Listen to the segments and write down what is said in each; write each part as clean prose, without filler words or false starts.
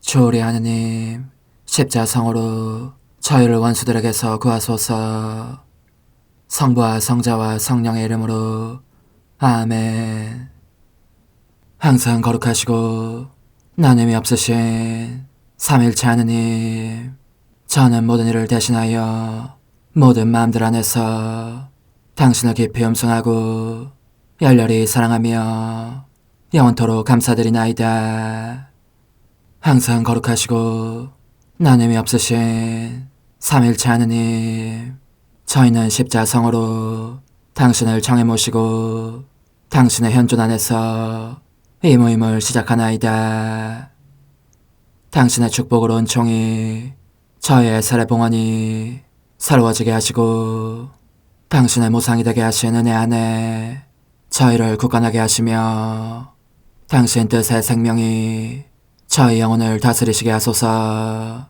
주오리 하느님, 십자성으로 저희를 원수들에게서 구하소서. 성부와 성자와 성령의 이름으로 아멘. 항상 거룩하시고 나눔이 없으신 삼일체 하느님, 저는 모든 일을 대신하여 모든 마음들 안에서 당신을 깊이 음성하고 열렬히 사랑하며 영원토록 감사드리나이다. 항상 거룩하시고 나눔이 없으신 삼일체 하느님, 저희는 십자성으로 당신을 정해 모시고 당신의 현존 안에서 이 모임을 시작하나이다. 당신의 축복으로 은총이 저희의 세례봉헌이 새로워지게 하시고 당신의 모상이 되게 하신 은혜 안에 저희를 굳건하게 하시며 당신 뜻의 생명이 저희 영혼을 다스리시게 하소서.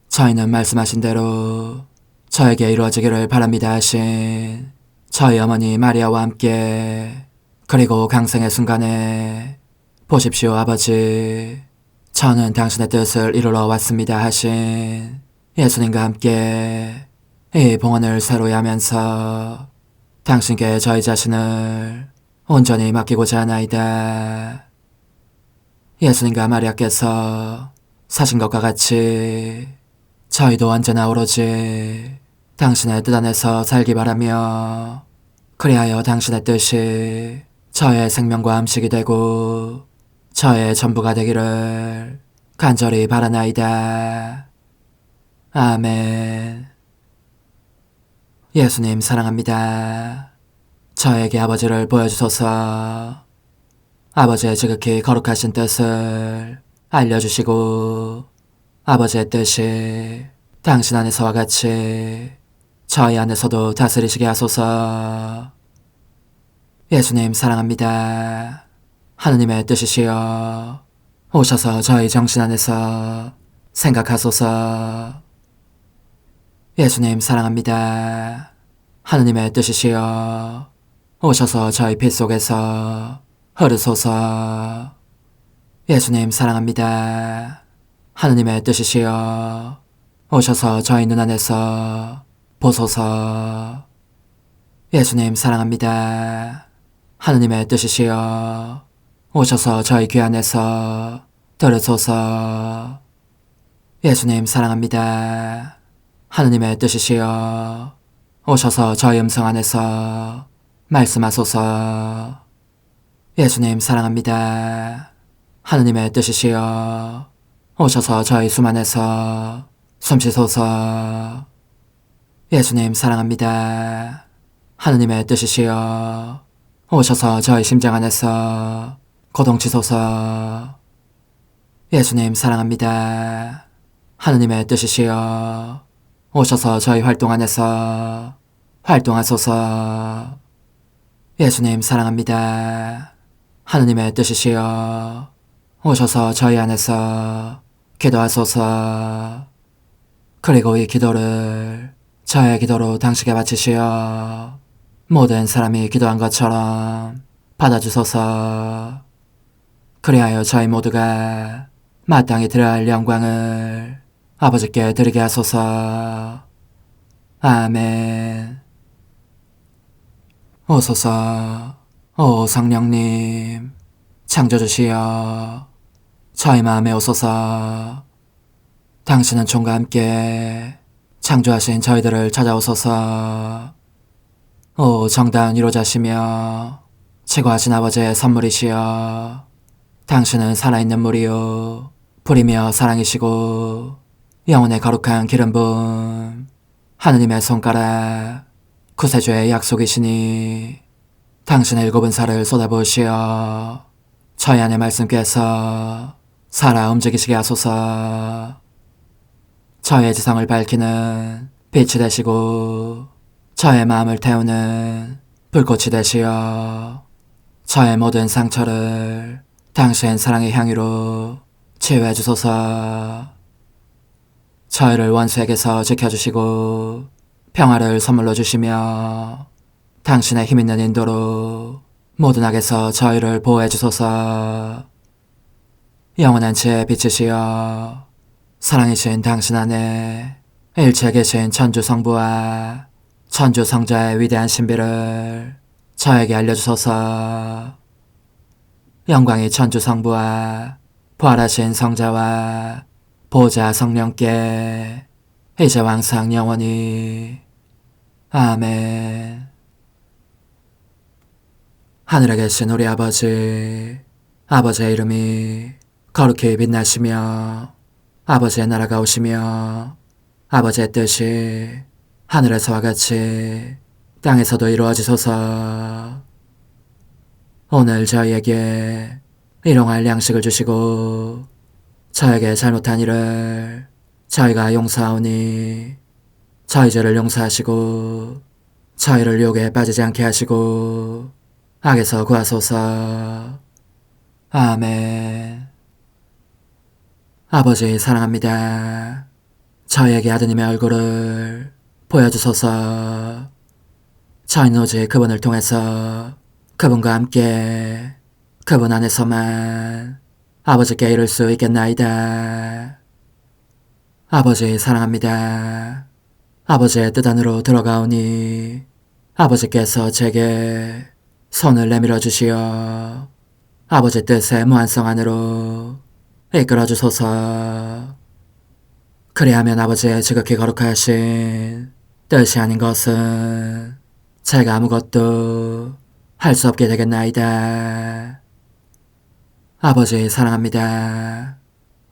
저희는 말씀하신 대로 저에게 이루어지기를 바랍니다 하신 저희 어머니 마리아와 함께, 그리고 강생의 순간에 보십시오 아버지, 저는 당신의 뜻을 이루러 왔습니다 하신 예수님과 함께 이 봉헌을 새로이 하면서 당신께 저희 자신을 온전히 맡기고자 하나이다. 예수님과 마리아께서 사신 것과 같이 저희도 언제나 오로지 당신의 뜻 안에서 살기 바라며, 그리하여 당신의 뜻이 저의 생명과 음식이 되고 저의 전부가 되기를 간절히 바라나이다. 아멘. 예수님 사랑합니다. 저에게 아버지를 보여주소서. 아버지의 지극히 거룩하신 뜻을 알려주시고 아버지의 뜻이 당신 안에서와 같이 저희 안에서도 다스리시게 하소서. 예수님 사랑합니다. 하느님의 뜻이시여 오셔서 저희 정신 안에서 생각하소서. 예수님 사랑합니다. 하느님의 뜻이시여 오셔서 저희 피 속에서 흐르소서. 예수님 사랑합니다. 하느님의 뜻이시여 오셔서 저희 눈 안에서 보소서. 예수님 사랑합니다. 하느님의 뜻이시여 오셔서 저희 귀 안에서 들으소서. 예수님 사랑합니다. 하느님의 뜻이시여 오셔서 저희 음성 안에서 말씀하소서. 예수님 사랑합니다. 하느님의 뜻이시여 오셔서 저희 숨 안에서 숨쉬소서. 예수님 사랑합니다. 하느님의 뜻이시여 오셔서 저희 심장 안에서 고동치소서. 예수님 사랑합니다. 하느님의 뜻이시여 오셔서 저희 활동 안에서 활동하소서. 예수님 사랑합니다. 하느님의 뜻이시여 오셔서 저희 안에서 기도하소서. 그리고 이 기도를 저의 기도로 당신께 바치시어 모든 사람이 기도한 것처럼 받아주소서. 그리하여 저희 모두가 마땅히 드려야 할 영광을 아버지께 드리게 하소서. 아멘. 오소서. 오 성령님 창조주시여 저희 마음에 오소서. 당신은 총과 함께 창조하신 저희들을 찾아오소서. 오 정다운 위로자시며 최고하신 아버지의 선물이시여 당신은 살아있는 물이요 불이며 사랑이시고 영혼의 거룩한 기름 부음 하느님의 손가락 구세주의 약속이시니 당신의 일곱은 살을 쏟아부으시어 저희 안의 말씀께서 살아 움직이시게 하소서. 저의 지성을 밝히는 빛이 되시고 저의 마음을 태우는 불꽃이 되시어 저의 모든 상처를 당신 사랑의 향유로 치유해 주소서. 저희를 원수에게서 지켜주시고 평화를 선물로 주시며 당신의 힘있는 인도로 모든 악에서 저희를 보호해 주소서. 영원한 제 빛이시여 사랑이신 당신 안에 일체 계신 천주 성부와 천주 성자의 위대한 신비를 저에게 알려주소서. 영광이 천주 성부와 부활하신 성자와 보좌 성령께 이제와 항상 영원히 아멘. 하늘에 계신 우리 아버지, 아버지의 이름이 거룩히 빛나시며 아버지의 나라가 오시며 아버지의 뜻이 하늘에서와 같이 땅에서도 이루어지소서. 오늘 저희에게 일용할 양식을 주시고 저에게 잘못한 일을 저희가 용서하오니 저희 죄를 용서하시고 저희를 유혹에 빠지지 않게 하시고 악에서 구하소서. 아멘. 아버지 사랑합니다. 저희에게 아드님의 얼굴을 보여주소서. 저희는 오직 그분을 통해서 그분과 함께 그분 안에서만 아버지께 이룰 수 있겠나이다. 아버지 사랑합니다. 아버지의 뜻 안으로 들어가오니 아버지께서 제게 손을 내밀어 주시어 아버지 뜻의 무한성 안으로 이끌어 주소서. 그리하면 아버지의 지극히 거룩하신 뜻이 아닌 것은 제가 아무것도 할 수 없게 되겠나이다. 아버지 사랑합니다.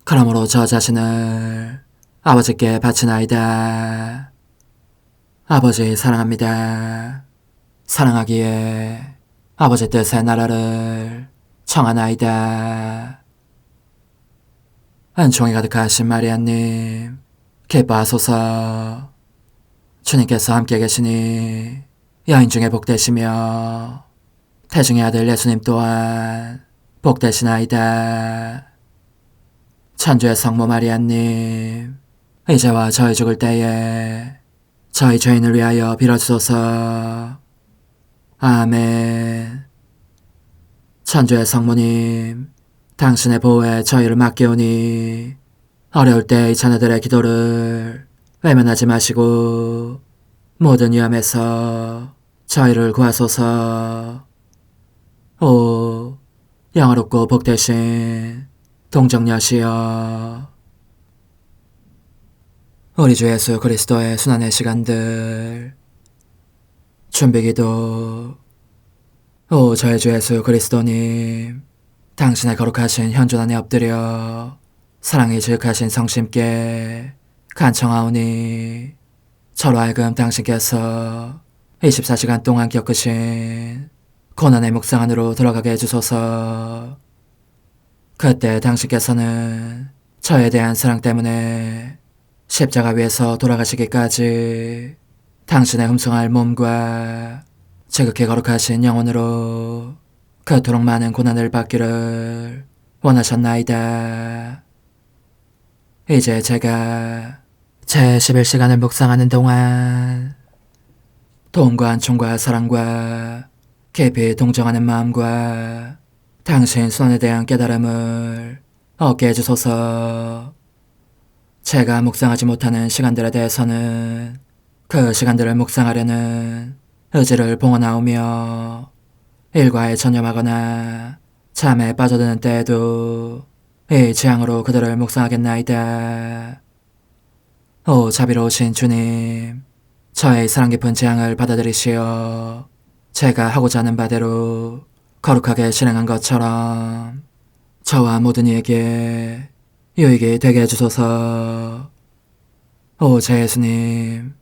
그러므로 저 자신을 아버지께 바치나이다. 아버지 사랑합니다. 사랑하기에 아버지 뜻의 나라를 청하나이다. 은총이 가득하신 마리아님, 기뻐하소서. 주님께서 함께 계시니 여인 중에 복되시며 태중의 아들 예수님 또한 복되시나이다. 천주의 성모 마리아님, 이제와 저희 죽을 때에 저희 죄인을 위하여 빌어주소서. 아멘. 천주의 성모님, 당신의 보호에 저희를 맡기오니 어려울 때 이 자녀들의 기도를 외면하지 마시고 모든 위험에서 저희를 구하소서. 오, 영화롭고 복되신 동정녀시여, 우리 주 예수 그리스도의 순환의 시간들 준비기도. 오 저희 주 예수 그리스도님, 당신의 거룩하신 현존 안에 엎드려 사랑이 지극하신 성심께 간청하오니 저로 하여금 당신께서 24시간 동안 겪으신 고난의 묵상 안으로 들어가게 해주소서. 그때 당신께서는 저에 대한 사랑 때문에 십자가 위에서 돌아가시기까지 당신의 흠숭할 몸과 지극히 거룩하신 영혼으로 그토록 많은 고난을 받기를 원하셨나이다. 이제 제가 제 11시간을 묵상하는 동안 도움과 은총과 사랑과 깊이 동정하는 마음과 당신 손에 대한 깨달음을 얻게 해주소서. 제가 묵상하지 못하는 시간들에 대해서는 그 시간들을 묵상하려는 의지를 봉헌하오며 일과에 전념하거나 잠에 빠져드는 때에도 이 취향으로 그들을 묵상하겠나이다. 오 자비로우신 주님, 저의 사랑 깊은 재앙을 받아들이시어 제가 하고자 하는 바대로 거룩하게 실행한 것처럼 저와 모든 이에게 유익이 되게 해주소서. 오 제 예수님,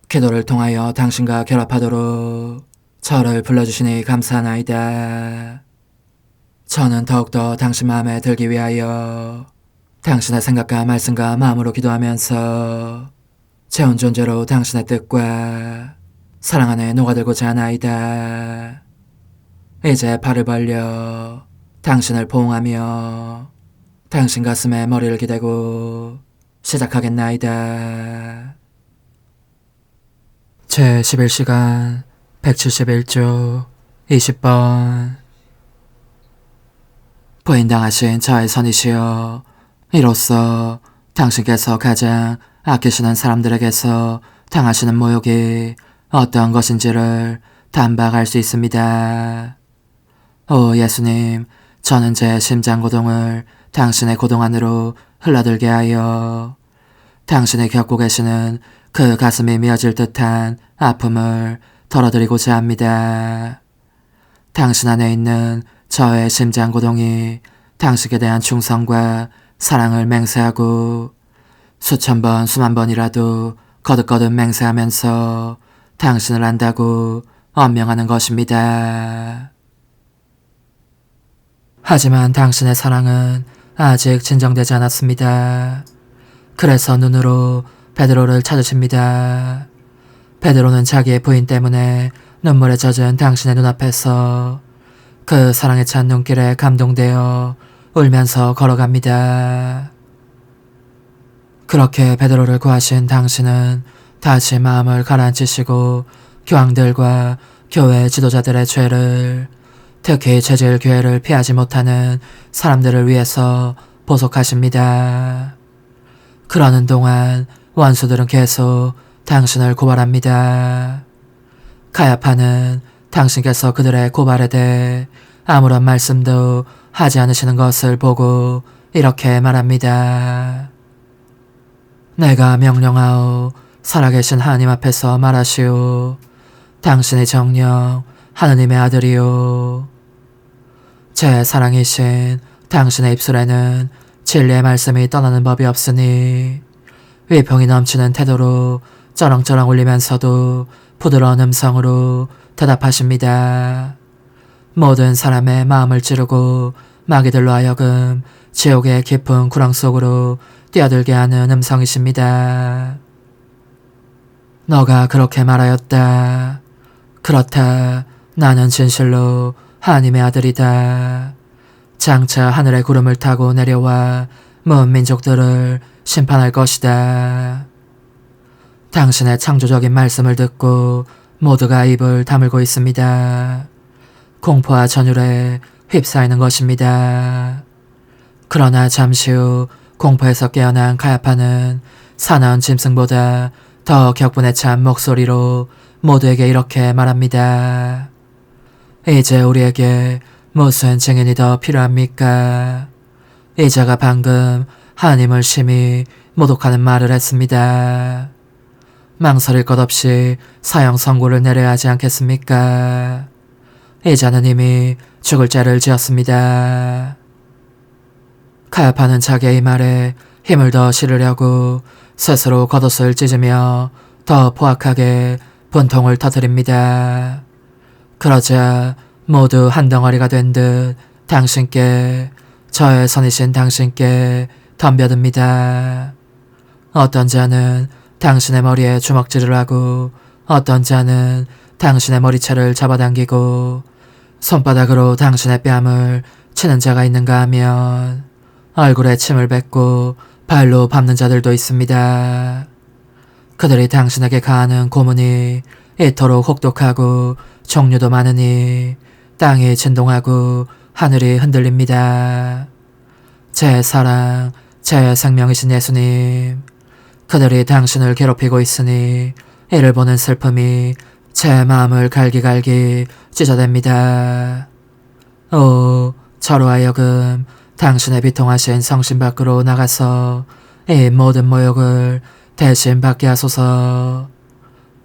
기도를 통하여 당신과 결합하도록 저를 불러주시니 감사하나이다. 저는 더욱더 당신 마음에 들기 위하여 당신의 생각과 말씀과 마음으로 기도하면서 제 온 존재로 당신의 뜻과 사랑 안에 녹아들고자 하나이다. 이제 팔을 벌려 당신을 포옹하며 당신 가슴에 머리를 기대고 시작하겠나이다. 제 11시간 171조 20번. 부인당하신 저의 선이시여, 이로써 당신께서 가장 아끼시는 사람들에게서 당하시는 모욕이 어떠한 것인지를 단박할 수 있습니다. 오 예수님, 저는 제 심장고동을 당신의 고동 안으로 흘러들게 하여 당신이 겪고 계시는 그 가슴이 미어질 듯한 아픔을 덜어드리고자 합니다. 당신 안에 있는 저의 심장고동이 당신에 대한 충성과 사랑을 맹세하고 수천 번 수만 번이라도 거듭거듭 맹세하면서 당신을 안다고 언명하는 것입니다. 하지만 당신의 사랑은 아직 진정되지 않았습니다. 그래서 눈으로 베드로를 찾으십니다. 베드로는 자기의 부인 때문에 눈물에 젖은 당신의 눈앞에서 그 사랑에 찬 눈길에 감동되어 울면서 걸어갑니다. 그렇게 베드로를 구하신 당신은 다시 마음을 가라앉히시고 교황들과 교회 지도자들의 죄를, 특히 재질교회를 피하지 못하는 사람들을 위해서 보속하십니다. 그러는 동안 원수들은 계속 당신을 고발합니다. 가야파는 당신께서 그들의 고발에 대해 아무런 말씀도 하지 않으시는 것을 보고 이렇게 말합니다. 내가 명령하오. 살아계신 하나님 앞에서 말하시오. 당신의 정령 하느님의 아들이오. 제 사랑이신 당신의 입술에는 진리의 말씀이 떠나는 법이 없으니 위평이 넘치는 태도로 쩌렁쩌렁 울리면서도 부드러운 음성으로 대답하십니다. 모든 사람의 마음을 찌르고 마귀들로 하여금 지옥의 깊은 구렁 속으로 뛰어들게 하는 음성이십니다. 너가 그렇게 말하였다. 그렇다. 나는 진실로 하나님의 아들이다. 장차 하늘의 구름을 타고 내려와 먼 민족들을 심판할 것이다. 당신의 창조적인 말씀을 듣고 모두가 입을 다물고 있습니다. 공포와 전율에 휩싸이는 것입니다. 그러나 잠시 후 공포에서 깨어난 가야파는 사나운 짐승보다 더 격분에 찬 목소리로 모두에게 이렇게 말합니다. 이제 우리에게 무슨 증인이 더 필요합니까? 이 자가 방금 하나님을 심히 모독하는 말을 했습니다. 망설일 것 없이 사형 선고를 내려야 하지 않겠습니까? 이 자는 이미 죽을 죄를 지었습니다. 가야파는 자기의 말에 힘을 더 실으려고 스스로 겉옷을 찢으며 더 포악하게 분통을 터뜨립니다. 그러자 모두 한 덩어리가 된 듯 당신께, 저의 선이신 당신께 덤벼듭니다. 어떤 자는 당신의 머리에 주먹질을 하고 어떤 자는 당신의 머리채를 잡아당기고 손바닥으로 당신의 뺨을 치는 자가 있는가 하면 얼굴에 침을 뱉고 발로 밟는 자들도 있습니다. 그들이 당신에게 가하는 고문이 이토록 혹독하고 종류도 많으니 땅이 진동하고 하늘이 흔들립니다. 제 사랑, 제 생명이신 예수님, 그들이 당신을 괴롭히고 있으니 이를 보는 슬픔이 제 마음을 갈기갈기 찢어댑니다. 오, 저로 하여금 당신의 비통하신 성심 밖으로 나가서 이 모든 모욕을 대신 받게 하소서.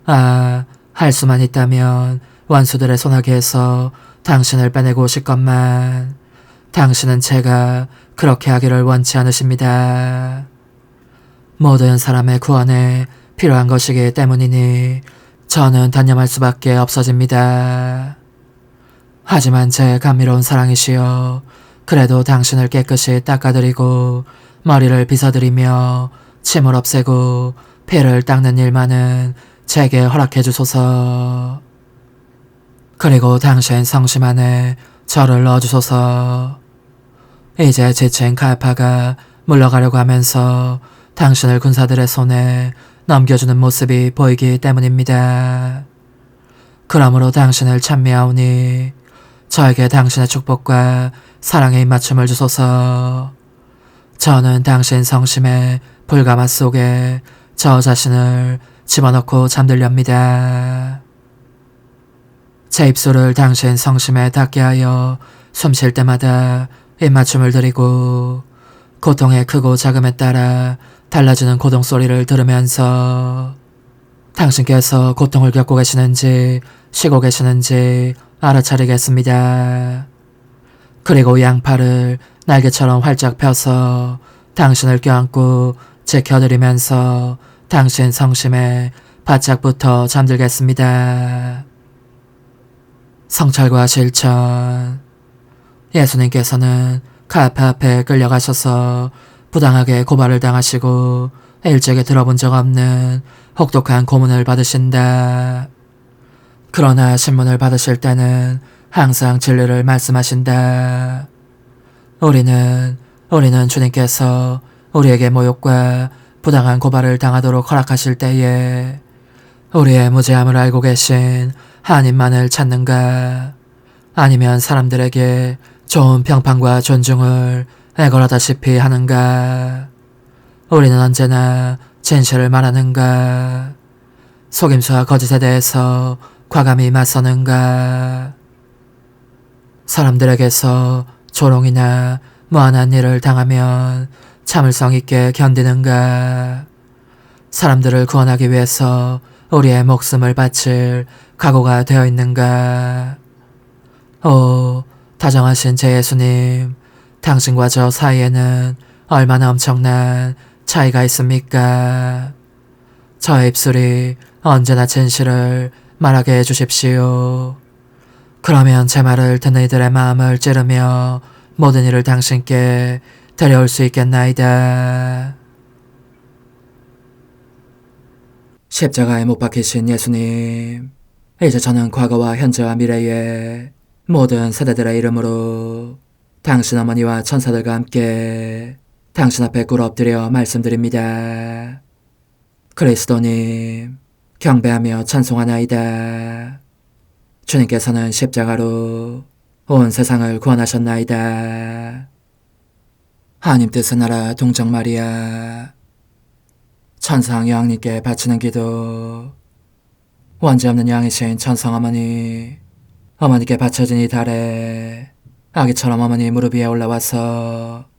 아, 할 수만 있다면 원수들의 손아귀에서 당신을 빼내고 싶건만 당신은 제가 그렇게 하기를 원치 않으십니다. 모든 사람의 구원에 필요한 것이기 때문이니 저는 단념할 수밖에 없어집니다. 하지만 제 감미로운 사랑이시여, 그래도 당신을 깨끗이 닦아드리고 머리를 빗어드리며 침을 없애고 피를 닦는 일만은 제게 허락해 주소서. 그리고 당신 성심 안에 저를 넣어주소서. 이제 지친 가야파가 물러가려고 하면서 당신을 군사들의 손에 넘겨주는 모습이 보이기 때문입니다. 그러므로 당신을 찬미하오니 저에게 당신의 축복과 사랑의 입맞춤을 주소서. 저는 당신 성심의 불가마 속에 저 자신을 집어넣고 잠들렵니다. 제 입술을 당신 성심에 닿게 하여 숨 쉴 때마다 입맞춤을 드리고 고통의 크고 작음에 따라 달라지는 고동 소리를 들으면서 당신께서 고통을 겪고 계시는지 쉬고 계시는지 알아차리겠습니다. 그리고 양팔을 날개처럼 활짝 펴서 당신을 껴안고 지켜드리면서 당신 성심에 바짝부터 잠들겠습니다. 성찰과 실천. 예수님께서는 카파 앞에 끌려가셔서 부당하게 고발을 당하시고 일찍이 들어본 적 없는 혹독한 고문을 받으신다. 그러나 신문을 받으실 때는 항상 진리를 말씀하신다. 우리는 주님께서 우리에게 모욕과 부당한 고발을 당하도록 허락하실 때에 우리의 무죄함을 알고 계신 하나님만을 찾는가? 아니면 사람들에게 좋은 평판과 존중을 애걸하다시피 하는가? 우리는 언제나 진실을 말하는가? 속임수와 거짓에 대해서 과감히 맞서는가? 사람들에게서 조롱이나 무한한 일을 당하면 참을성 있게 견디는가? 사람들을 구원하기 위해서 우리의 목숨을 바칠 각오가 되어 있는가? 오, 다정하신 제 예수님, 당신과 저 사이에는 얼마나 엄청난 차이가 있습니까? 저의 입술이 언제나 진실을 말하게 해주십시오. 그러면 제 말을 듣는 이들의 마음을 찌르며 모든 일을 당신께 데려올 수 있겠나이다. 십자가에 못 박히신 예수님, 이제 저는 과거와 현재와 미래의 모든 세대들의 이름으로 당신 어머니와 천사들과 함께 당신 앞에 꿇어 엎드려 말씀드립니다. 그리스도님, 경배하며 찬송하나이다. 주님께서는 십자가로 온 세상을 구원하셨나이다. 하나님 뜻의 나라 동정 마리아, 천상 여왕님께 바치는 기도. 원죄 없는 양이신 천상 어머니, 어머니께 바쳐진 이 달에 아기처럼 어머니 무릎 위에 올라와서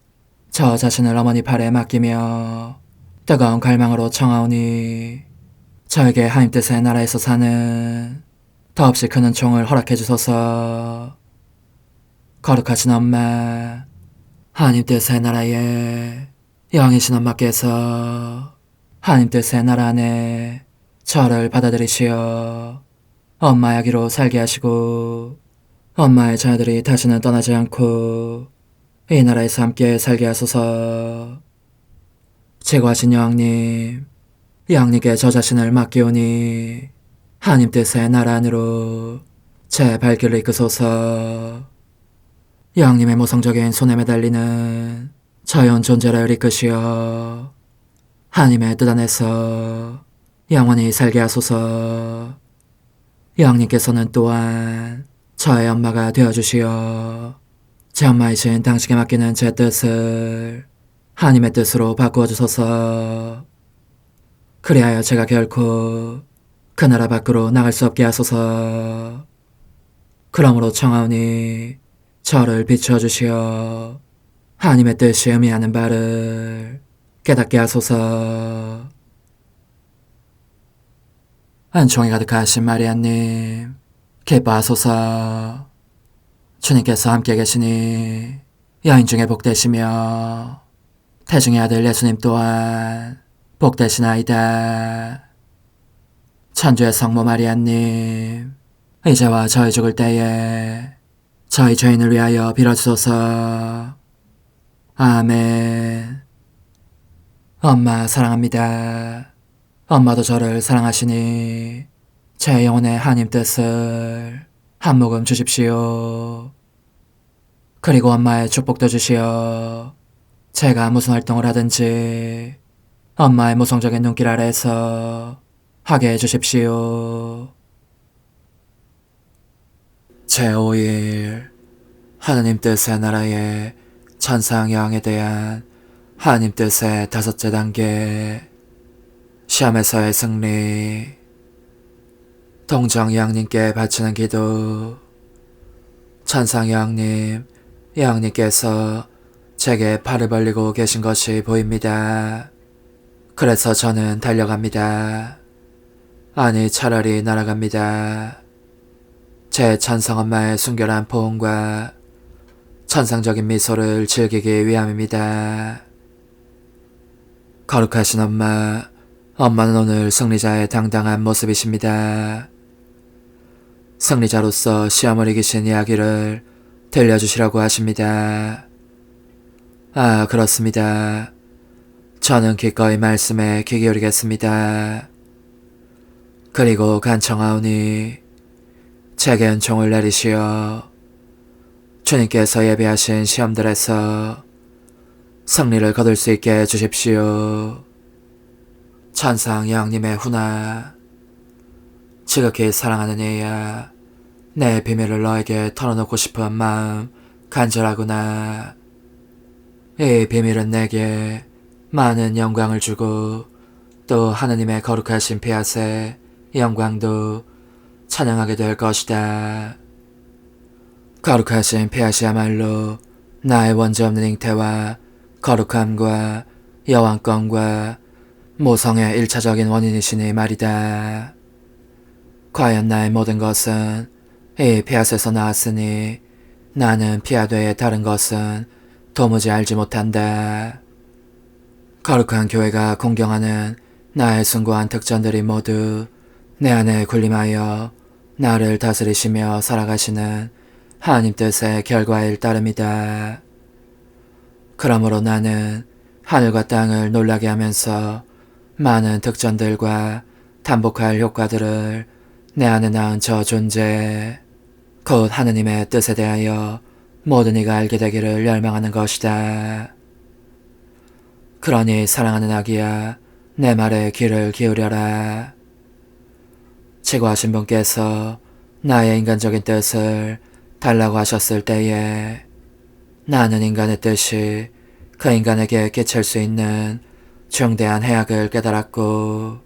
저 자신을 어머니 팔에 맡기며 뜨거운 갈망으로 청하오니 저에게 하나님 뜻의 나라에서 사는 더없이 큰 은총을 허락해 주소서. 거룩하신 엄마, 하나님 뜻의 나라에 영이신 엄마께서 하나님 뜻의 나라 안에 저를 받아들이시어 엄마의 아기로 살게 하시고 엄마의 자녀들이 다시는 떠나지 않고 이 나라에서 함께 살게 하소서. 제거하신 여왕님, 여왕님께 저 자신을 맡기오니 하나님 뜻의 나라 안으로 제 발길을 이끄소서. 여왕님의 모성적인 손에 매달리는 자연 존재를 이끄시어 하나님의 뜻 안에서 영원히 살게 하소서. 여왕님께서는 또한 저의 엄마가 되어주시어 제 엄마이신 당신께 맡기는 제 뜻을 하나님의 뜻으로 바꾸어 주소서. 그리하여 제가 결코 그 나라 밖으로 나갈 수 없게 하소서. 그러므로 청하오니 저를 비추어 주시어 하나님의 뜻이 의미하는 바를 깨닫게 하소서. 은총이 가득하신 마리아님, 기뻐하소서. 주님께서 함께 계시니 여인 중에 복되시며 태중의 아들 예수님 또한 복되시나이다. 천주의 성모 마리아님, 이제와 저희 죽을 때에 저희 죄인을 위하여 빌어주소서. 아멘. 엄마 사랑합니다. 엄마도 저를 사랑하시니 제 영혼의 하나님 뜻을 한 모금 주십시오. 그리고 엄마의 축복도 주시어 제가 무슨 활동을 하든지 엄마의 모성적인 눈길 아래에서 하게 해주십시오. 제5일 하느님 뜻의 나라의 천상 여왕에 대한 하느님 뜻의 5째 단계, 시험에서의 승리. 동정 여왕님께 바치는 기도. 천상 여왕님, 여왕님께서 제게 팔을 벌리고 계신 것이 보입니다. 그래서 저는 달려갑니다. 아니, 차라리 날아갑니다. 제 천상엄마의 순결한 포옹과 천상적인 미소를 즐기기 위함입니다. 거룩하신 엄마, 엄마는 오늘 승리자의 당당한 모습이십니다. 승리자로서 시험을 이기신 이야기를 들려주시라고 하십니다. 아, 그렇습니다. 저는 기꺼이 말씀에 귀 기울이겠습니다. 그리고 간청하오니 제게 은총을 내리시어 주님께서 예비하신 시험들에서 승리를 거둘 수 있게 해주십시오. 천상 여왕님의 훈화. 지극히 사랑하는 얘야, 내 비밀을 너에게 털어놓고 싶은 마음 간절하구나. 이 비밀은 내게 많은 영광을 주고 또 하느님의 거룩하신 피앗의 영광도 찬양하게 될 것이다. 거룩하신 피앗이야말로 나의 원죄없는 잉태와 거룩함과 여왕권과 모성의 1차적인 원인이시니 말이다. 과연 나의 모든 것은 이 피앗에서 나왔으니 나는 피앗 외에 다른 것은 도무지 알지 못한다. 거룩한 교회가 공경하는 나의 숭고한 특전들이 모두 내 안에 군림하여 나를 다스리시며 살아가시는 하나님 뜻의 결과일 따름이다. 그러므로 나는 하늘과 땅을 놀라게 하면서 많은 특전들과 tam복할 효과들을 내 안에 낳은 저 존재, 곧 하느님의 뜻에 대하여 모든 이가 알게 되기를 열망하는 것이다. 그러니 사랑하는 아기야, 내 말에 귀를 기울여라. 지구하신 분께서 나의 인간적인 뜻을 달라고 하셨을 때에 나는 인간의 뜻이 그 인간에게 끼칠 수 있는 중대한 해악을 깨달았고,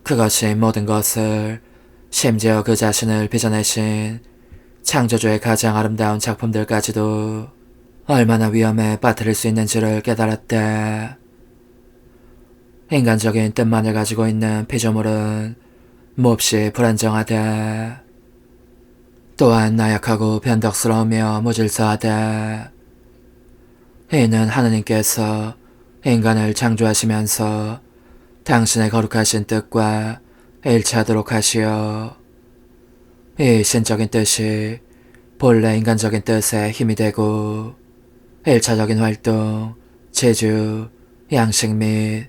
그것이 모든 것을, 심지어 그 자신을 빚어내신 창조주의 가장 아름다운 작품들까지도 얼마나 위험에 빠뜨릴 수 있는지를 깨달았다. 인간적인 뜻만을 가지고 있는 피조물은 몹시 불안정하다. 또한 나약하고 변덕스러우며 무질서하다. 이는 하느님께서 인간을 창조하시면서 당신의 거룩하신 뜻과 일치하도록 하시어 이 신적인 뜻이 본래 인간적인 뜻에 힘이 되고 1차적인 활동, 재주, 양식 및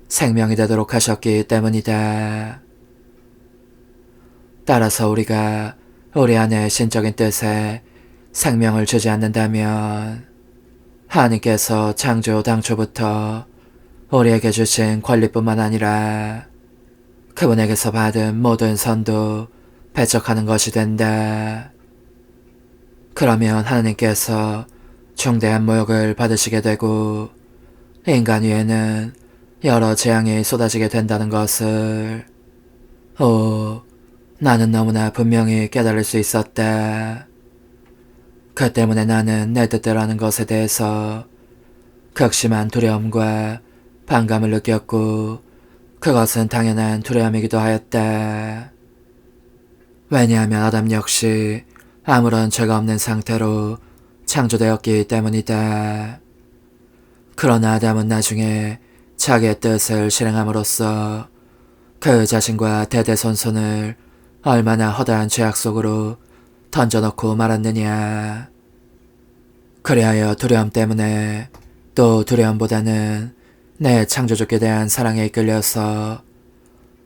생명이 되도록 하셨기 때문이다. 따라서 우리가 우리 안에 신적인 뜻에 생명을 주지 않는다면 하나님께서 창조 당초부터 우리에게 주신 권리뿐만 아니라 그분에게서 받은 모든 선도 배척하는 것이 된다. 그러면 하나님께서 중대한 모욕을 받으시게 되고 인간 위에는 여러 재앙이 쏟아지게 된다는 것을 나는 너무나 분명히 깨달을 수 있었다. 그 때문에 나는 내 뜻대로 하는 것에 대해서 극심한 두려움과 반감을 느꼈고 그것은 당연한 두려움이기도 하였다. 왜냐하면 아담 역시 아무런 죄가 없는 상태로 창조되었기 때문이다. 그러나 아담은 나중에 자기의 뜻을 실행함으로써 그 자신과 대대손손을 얼마나 허다한 죄악 속으로 던져놓고 말았느냐. 그리하여 두려움 때문에, 또 두려움보다는 내 창조주께 대한 사랑에 이끌려서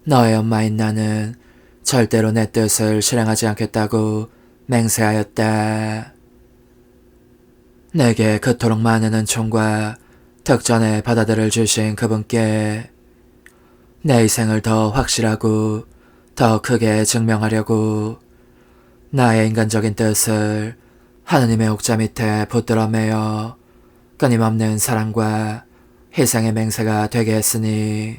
너의 엄마인 나는 절대로 내 뜻을 실행하지 않겠다고 맹세하였다. 내게 그토록 많은 은총과 특전의 바다들을 주신 그분께 내 희생을 더 확실하고 더 크게 증명하려고 나의 인간적인 뜻을 하느님의 옥자 밑에 붙들어 매여 끊임없는 사랑과 희생의 맹세가 되게 했으니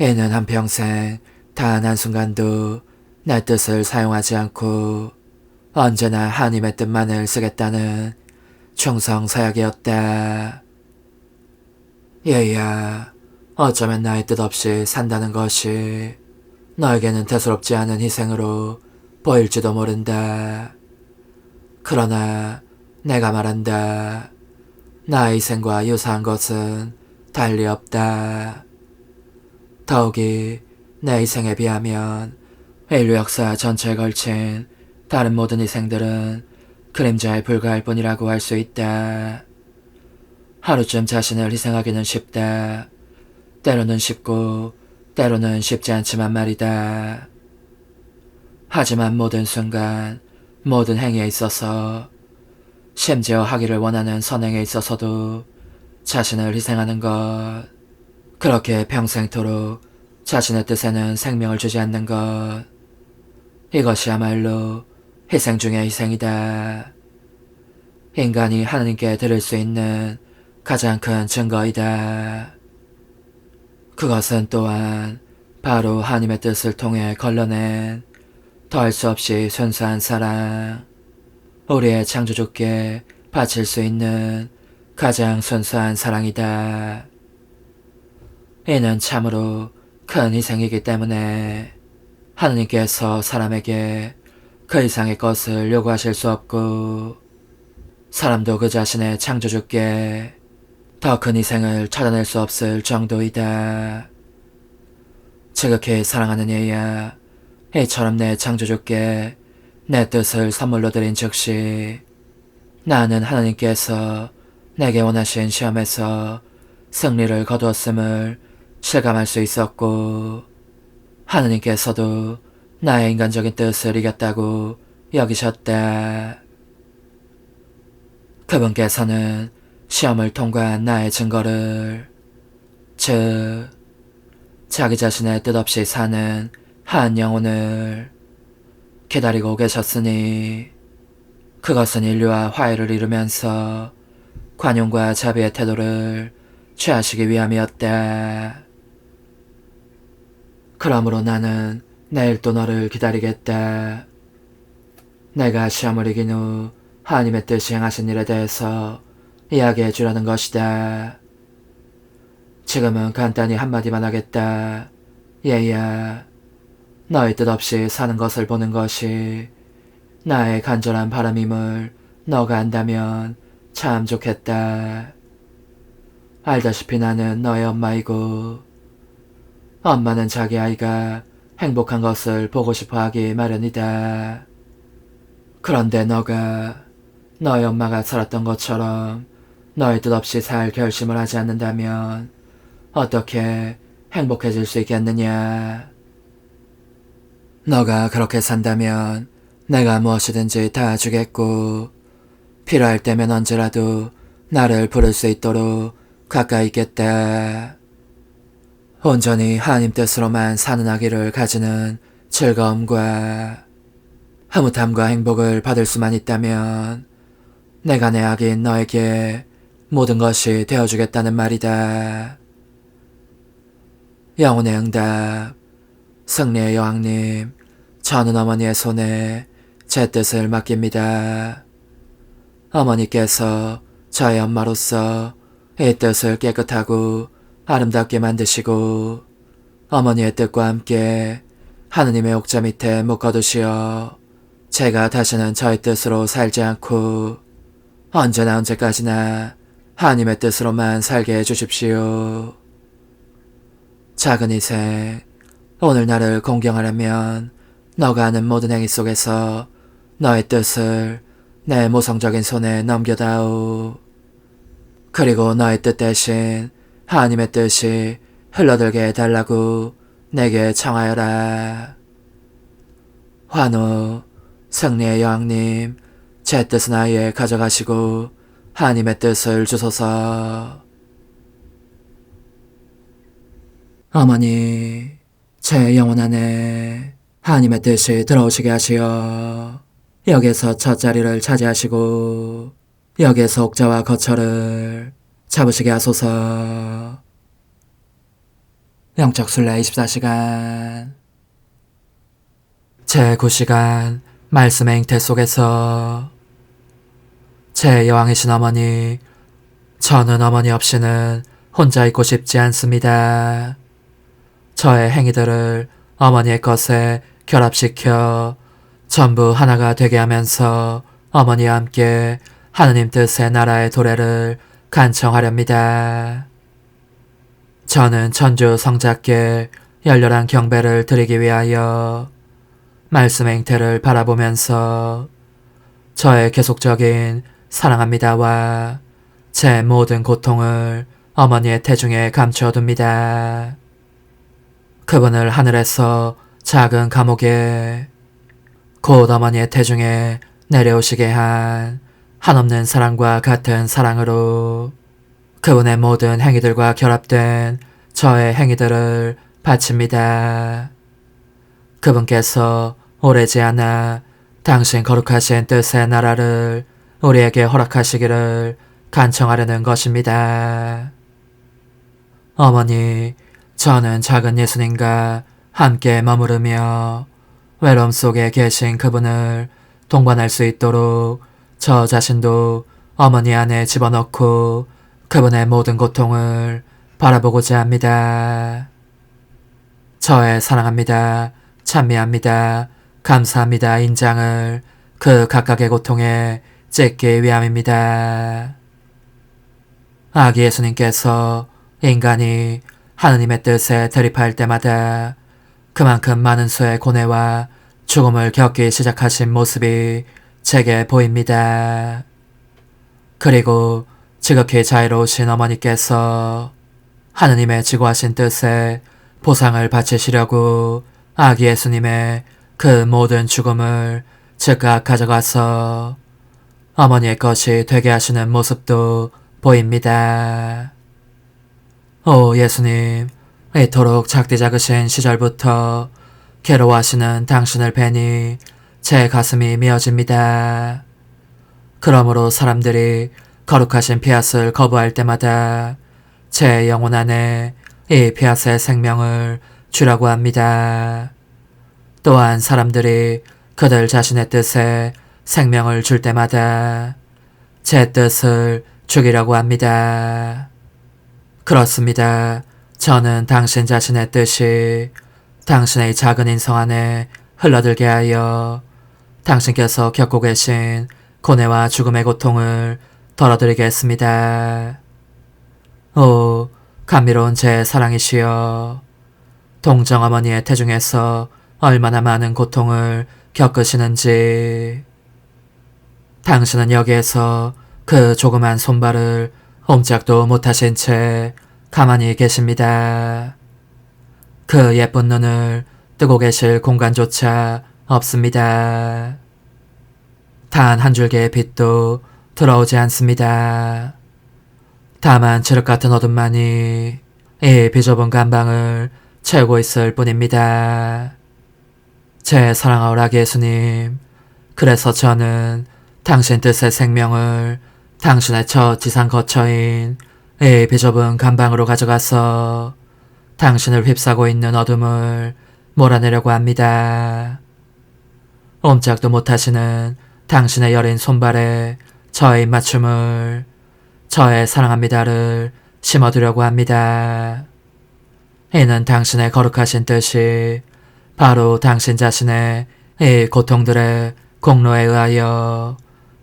이는 한평생 단 한순간도 내 뜻을 사용하지 않고 언제나 하느님의 뜻만을 쓰겠다는 충성 사약이었다. 얘야, 어쩌면 나의 뜻 없이 산다는 것이 너에게는 대수롭지 않은 희생으로 보일지도 모른다. 그러나 내가 말한다. 나의 희생과 유사한 것은 달리 없다. 더욱이 내 희생에 비하면 인류 역사 전체에 걸친 다른 모든 희생들은 그림자에 불과할 뿐이라고 할 수 있다. 하루쯤 자신을 희생하기는 쉽다. 때로는 쉽고 때로는 쉽지 않지만 말이다. 하지만 모든 순간, 모든 행위에 있어서, 심지어 하기를 원하는 선행에 있어서도 자신을 희생하는 것, 그렇게 평생토록 자신의 뜻에는 생명을 주지 않는 것, 이것이야말로 희생 중의 희생이다. 인간이 하느님께 드릴 수 있는 가장 큰 증거이다. 그것은 또한 바로 하느님의 뜻을 통해 걸러낸 더할 수 없이 순수한 사랑, 우리의 창조주께 바칠 수 있는 가장 순수한 사랑이다. 이는 참으로 큰 희생이기 때문에 하느님께서 사람에게 그 이상의 것을 요구하실 수 없고 사람도 그 자신의 창조주께 더 큰 희생을 찾아낼 수 없을 정도이다. 지극히 사랑하는 얘야, 이처럼 내 창조주께 내 뜻을 선물로 드린 즉시 나는 하나님께서 내게 원하신 시험에서 승리를 거두었음을 실감할 수 있었고 하느님께서도 나의 인간적인 뜻을 이겼다고 여기셨다. 그분께서는 시험을 통과한 나의 증거를, 즉 자기 자신의 뜻 없이 사는 한 영혼을 기다리고 계셨으니 그것은 인류와 화해를 이루면서 관용과 자비의 태도를 취하시기 위함이었다. 그러므로 나는 내일 또 너를 기다리겠다. 내가 시험을 이긴 후 하나님의 뜻이 행하신 일에 대해서 이야기해 주려는 것이다. 지금은 간단히 한마디만 하겠다. 얘야, 너의 뜻 없이 사는 것을 보는 것이 나의 간절한 바람임을 너가 안다면 참 좋겠다. 알다시피 나는 너의 엄마이고 엄마는 자기 아이가 행복한 것을 보고 싶어 하기 마련이다. 그런데 너가 너의 엄마가 살았던 것처럼 너의 뜻 없이 살 결심을 하지 않는다면 어떻게 행복해질 수 있겠느냐. 너가 그렇게 산다면 내가 무엇이든지 다 주겠고 필요할 때면 언제라도 나를 부를 수 있도록 가까이 있겠다. 온전히 하나님 뜻으로만 사는 아기를 가지는 즐거움과 흐뭇함과 행복을 받을 수만 있다면 내가 내 아기인 너에게 모든 것이 되어주겠다는 말이다. 영혼의 응답. 승리의 여왕님, 저는 어머니의 손에 제 뜻을 맡깁니다. 어머니께서 저의 엄마로서 이 뜻을 깨끗하고 아름답게 만드시고 어머니의 뜻과 함께 하느님의 옥자 밑에 묶어두시어 제가 다시는 저의 뜻으로 살지 않고 언제나 언제까지나 하느님의 뜻으로만 살게 해주십시오. 작은 희생, 오늘 나를 공경하려면 너가 하는 모든 행위 속에서 너의 뜻을 내 모성적인 손에 넘겨다오. 그리고 너의 뜻 대신 하나님의 뜻이 흘러들게 해달라고 내게 청하여라. 환호, 승리의 여왕님, 제 뜻은 아예 가져가시고 하나님의 뜻을 주소서. 어머니, 제 영혼 안에 하나님의 뜻이 들어오시게 하시어 여기서 첫 자리를 차지하시고 여기에서 옥자와 거처를 잡으시게 하소서. 영적순례 24시간 제9시간 말씀의 잉태 속에서 제 여왕이신 어머니, 저는 어머니 없이는 혼자 있고 싶지 않습니다. 저의 행위들을 어머니의 것에 결합시켜 전부 하나가 되게 하면서 어머니와 함께 하느님 뜻의 나라의 도래를 간청하렵니다. 저는 천주 성자께 열렬한 경배를 드리기 위하여 말씀의 잉태를 바라보면서 저의 계속적인 사랑합니다와 제 모든 고통을 어머니의 태중에 감추어둡니다. 그분을 하늘에서 작은 감옥에 곧 어머니의 태중에 내려오시게 한 한없는 사랑과 같은 사랑으로 그분의 모든 행위들과 결합된 저의 행위들을 바칩니다. 그분께서 오래지 않아 당신 거룩하신 뜻의 나라를 우리에게 허락하시기를 간청하려는 것입니다. 어머니, 저는 작은 예수님과 함께 머무르며 외로움 속에 계신 그분을 동반할 수 있도록 저 자신도 어머니 안에 집어넣고 그분의 모든 고통을 바라보고자 합니다. 저의 사랑합니다, 찬미합니다, 감사합니다 인장을 그 각각의 고통에 찍기 위함입니다. 아기 예수님께서 인간이 하느님의 뜻에 대립할 때마다 그만큼 많은 수의 고뇌와 죽음을 겪기 시작하신 모습이 제게 보입니다. 그리고 지극히 자유로우신 어머니께서 하느님의 지고하신 뜻에 보상을 바치시려고 아기 예수님의 그 모든 죽음을 즉각 가져가서 어머니의 것이 되게 하시는 모습도 보입니다. 오 예수님, 이토록 작디 작으신 시절부터 괴로워하시는 당신을 뵈니 제 가슴이 미어집니다. 그러므로 사람들이 거룩하신 피앗을 거부할 때마다 제 영혼 안에 이 피앗의 생명을 주라고 합니다. 또한 사람들이 그들 자신의 뜻에 생명을 줄 때마다 제 뜻을 죽이라고 합니다. 그렇습니다. 저는 당신 자신의 뜻이 당신의 작은 인성 안에 흘러들게 하여 당신께서 겪고 계신 고뇌와 죽음의 고통을 덜어드리겠습니다. 오, 감미로운 제 사랑이시여, 동정어머니의 태중에서 얼마나 많은 고통을 겪으시는지 당신은 여기에서 그 조그만 손발을 옴짝도 못하신 채 가만히 계십니다. 그 예쁜 눈을 뜨고 계실 공간조차 없습니다. 단 한 줄기의 빛도 들어오지 않습니다. 다만 칠흑 같은 어둠만이 이 비좁은 감방을 채우고 있을 뿐입니다. 제 사랑하오 아기 예수님, 그래서 저는 당신 뜻의 생명을 당신의 첫 지상 거처인 이 비좁은 감방으로 가져가서 당신을 휩싸고 있는 어둠을 몰아내려고 합니다. 옴짝도 못하시는 당신의 여린 손발에 저의 입맞춤을, 저의 사랑합니다를 심어두려고 합니다. 이는 당신의 거룩하신 뜻이 바로 당신 자신의 이 고통들의 공로에 의하여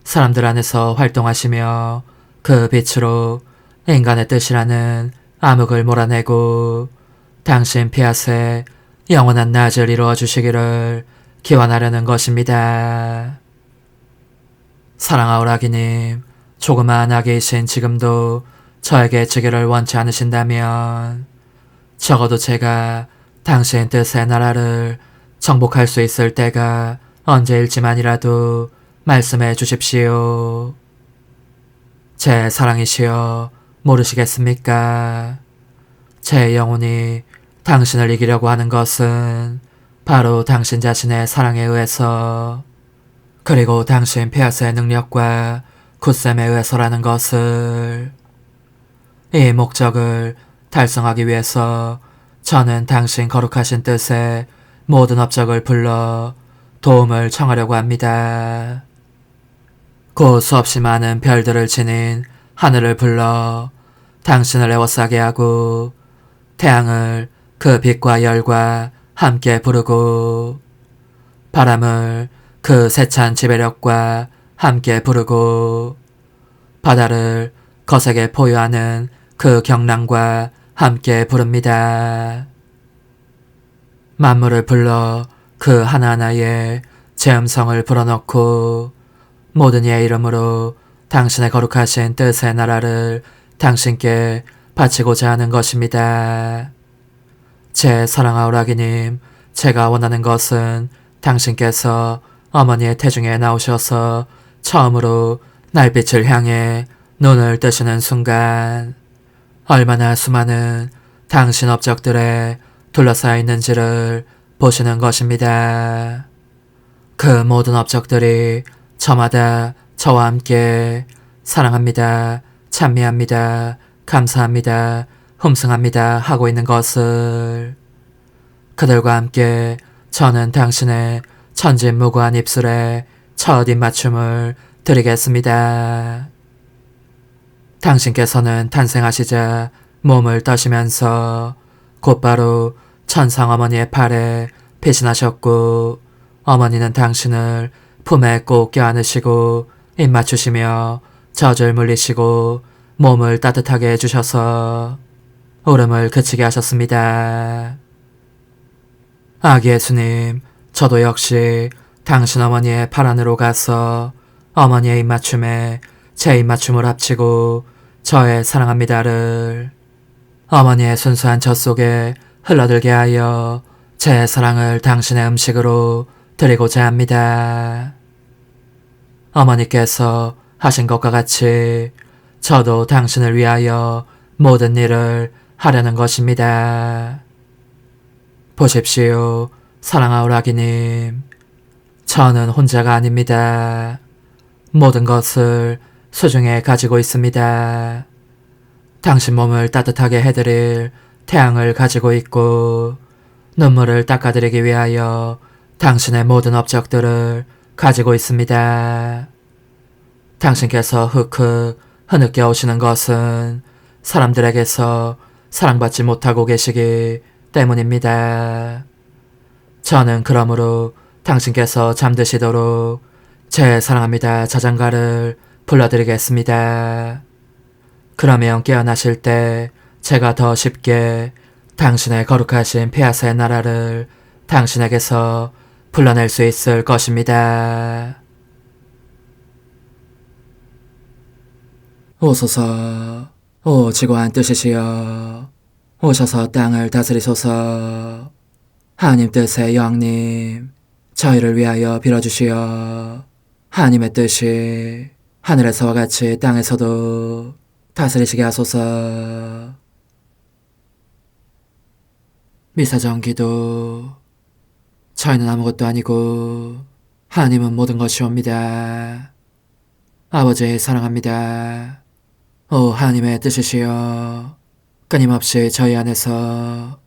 사람들 안에서 활동하시며 그 빛으로 인간의 뜻이라는 암흑을 몰아내고 당신 피앗에 영원한 낮을 이루어 주시기를 기원하려는 것입니다. 사랑하오 아기님, 조그마한 아기이신 지금도 저에게 주기를 원치 않으신다면 적어도 제가 당신 뜻의 나라를 정복할 수 있을 때가 언제일지만이라도 말씀해 주십시오. 제 사랑이시여, 모르시겠습니까? 제 영혼이 당신을 이기려고 하는 것은 바로 당신 자신의 사랑에 의해서, 그리고 당신 폐하스의 능력과 굳셈에 의해서라는 것을. 이 목적을 달성하기 위해서 저는 당신 거룩하신 뜻에 모든 업적을 불러 도움을 청하려고 합니다. 곧 수없이 많은 별들을 지닌 하늘을 불러 당신을 에워싸게 하고 태양을 그 빛과 열과 함께 부르고 바람을 그 세찬 지배력과 함께 부르고 바다를 거세게 포효하는 그 경랑과 함께 부릅니다. 만물을 불러 그 하나하나에 제 음성을 불어넣고 모든 이의 이름으로 당신의 거룩하신 뜻의 나라를 당신께 바치고자 하는 것입니다. 제 사랑하오라기님, 제가 원하는 것은 당신께서 어머니의 태중에 나오셔서 처음으로 날빛을 향해 눈을 뜨시는 순간 얼마나 수많은 당신 업적들에 둘러싸여 있는지를 보시는 것입니다. 그 모든 업적들이 저마다 저와 함께 사랑합니다, 찬미합니다, 감사합니다, 흠숭합니다 하고 있는 것을. 그들과 함께 저는 당신의 천진무구한 입술에 첫 입맞춤을 드리겠습니다. 당신께서는 탄생하시자 몸을 떠시면서 곧바로 천상 어머니의 팔에 배신하셨고 어머니는 당신을 품에 꼭 껴안으시고 입맞추시며 젖을 물리시고 몸을 따뜻하게 해주셔서 울음을 그치게 하셨습니다. 아기 예수님, 저도 역시 당신 어머니의 팔 안으로 가서 어머니의 입맞춤에 제 입맞춤을 합치고 저의 사랑합니다를 어머니의 순수한 젖 속에 흘러들게 하여 제 사랑을 당신의 음식으로 드리고자 합니다. 어머니께서 하신 것과 같이 저도 당신을 위하여 모든 일을 하려는 것입니다. 보십시오, 사랑하오라기님. 저는 혼자가 아닙니다. 모든 것을 소중히 가지고 있습니다. 당신 몸을 따뜻하게 해드릴 태양을 가지고 있고 눈물을 닦아드리기 위하여 당신의 모든 업적들을 가지고 있습니다. 당신께서 흑흑 흐느껴 오시는 것은 사람들에게서 사랑받지 못하고 계시기 때문입니다. 저는 그러므로 당신께서 잠드시도록 제 사랑합니다 자장가를 불러드리겠습니다. 그러면 깨어나실 때 제가 더 쉽게 당신의 거룩하신 폐하사의 나라를 당신에게서 불러낼 수 있을 것입니다. 오소서, 오 지고한 뜻이시여, 오셔서 땅을 다스리소서. 하나님 뜻의 여왕님, 저희를 위하여 빌어주시어. 하나님의 뜻이 하늘에서와 같이 땅에서도 다스리시게 하소서. 미사정 기도. 저희는 아무것도 아니고 하나님은 모든 것이옵니다. 아버지 사랑합니다. 오 하나님의 뜻이시여, 끊임없이 저희 안에서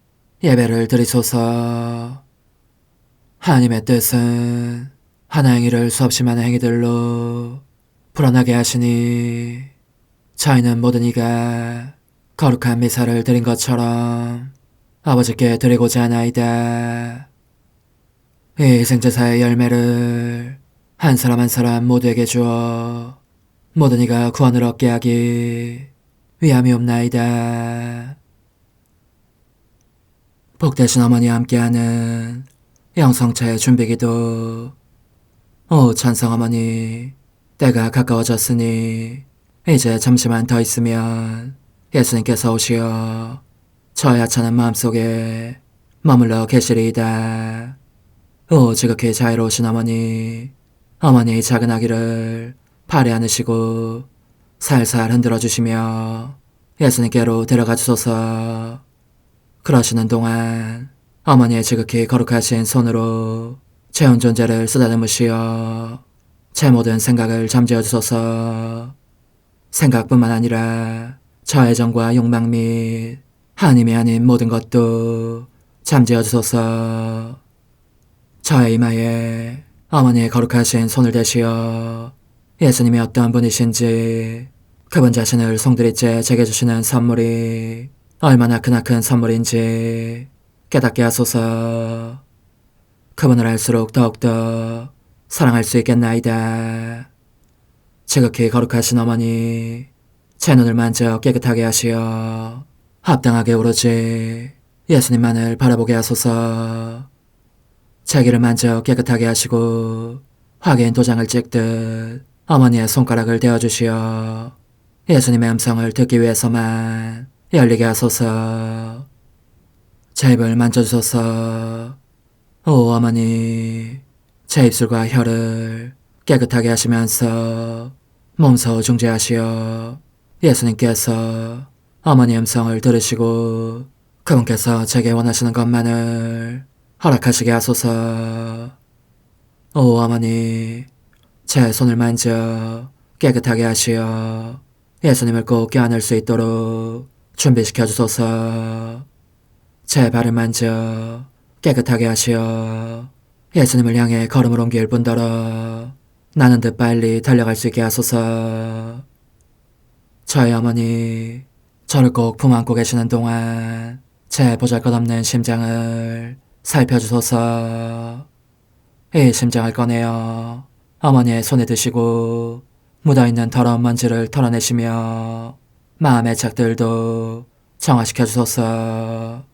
예배를 드리소서. 하나님의 뜻은 하나 행위를 수없이 많은 행위들로 불어나게 하시니 저희는 모든 이가 거룩한 미사를 드린 것처럼 아버지께 드리고자 하나이다. 이 희생제사의 열매를 한 사람 한 사람 모두에게 주어 모든 이가 구원을 얻게 하기 위함이옵나이다. 복되신 어머니와 함께하는 영성차의 준비기도. 오 찬성 어머니, 때가 가까워졌으니 이제 잠시만 더 있으면 예수님께서 오시어 저의 하찮은 마음속에 머물러 계시리이다. 오 지극히 자유로우신 어머니, 어머니의 작은 아기를 팔에 안으시고 살살 흔들어 주시며 예수님께로 데려가 주소서. 그러시는 동안 어머니의 지극히 거룩하신 손으로 채운 존재를 쓰다듬으시어 제 모든 생각을 잠재워 주소서. 생각뿐만 아니라 저의 정과 욕망 및 하나님이 아닌 모든 것도 잠재워 주소서. 저의 이마에 어머니의 거룩하신 손을 대시어 예수님이 어떤 분이신지, 그분 자신을 송두리째 제게 주시는 선물이 얼마나 크나큰 선물인지 깨닫게 하소서. 그분을 알수록 더욱더 사랑할 수 있겠나이다. 지극히 거룩하신 어머니, 제 눈을 만져 깨끗하게 하시어 합당하게 오로지 예수님만을 바라보게 하소서. 제 귀를 만져 깨끗하게 하시고 확인 도장을 찍듯 어머니의 손가락을 대어주시어 예수님의 음성을 듣기 위해서만 열리게 하소서. 제 입을 만져주소서. 오 어머니, 제 입술과 혀를 깨끗하게 하시면서 몸소 중재하시어 예수님께서 어머니 음성을 들으시고 그분께서 제게 원하시는 것만을 허락하시게 하소서. 오 어머니, 제 손을 만져 깨끗하게 하시어 예수님을 꼭 껴안을 수 있도록 준비시켜 주소서. 제 발을 만져 깨끗하게 하시어 예수님을 향해 걸음을 옮길 뿐더러 나는 듯 빨리 달려갈 수 있게 하소서. 저희 어머니, 저를 꼭 품 안고 계시는 동안 제 보잘것없는 심장을 살펴주소서. 이 심장을 꺼내어 어머니의 손에 드시고 묻어있는 더러운 먼지를 털어내시며 마음의 착들도 정화시켜 주소서.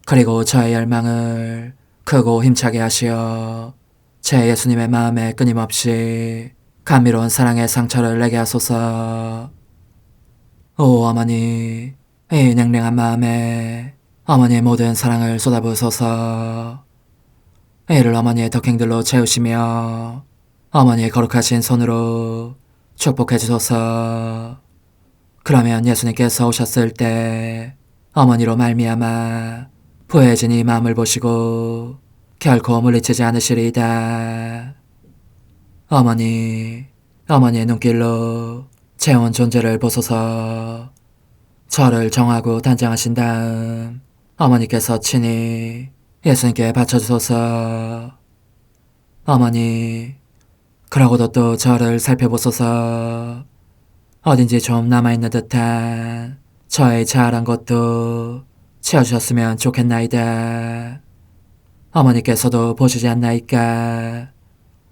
그리고 저의 열망을 크고 힘차게 하시어 제 예수님의 마음에 끊임없이 감미로운 사랑의 상처를 내게 하소서. 오 어머니, 이 냉랭한 마음에 어머니의 모든 사랑을 쏟아부으소서. 이를 어머니의 덕행들로 채우시며 어머니의 거룩하신 손으로 축복해 주소서. 그러면 예수님께서 오셨을 때 어머니로 말미암아 부해진 이 마음을 보시고 결코 물리치지 않으시리이다. 어머니, 어머니의 눈길로 제 온 존재를 보소서. 저를 정하고 단장하신 다음 어머니께서 친히 예수님께 바쳐주소서. 어머니, 그러고도 또 저를 살펴보소서. 어딘지 좀 남아있는 듯한 저의 자아란 것도 채워주셨으면 좋겠나이다. 어머니께서도 보시지 않나이까?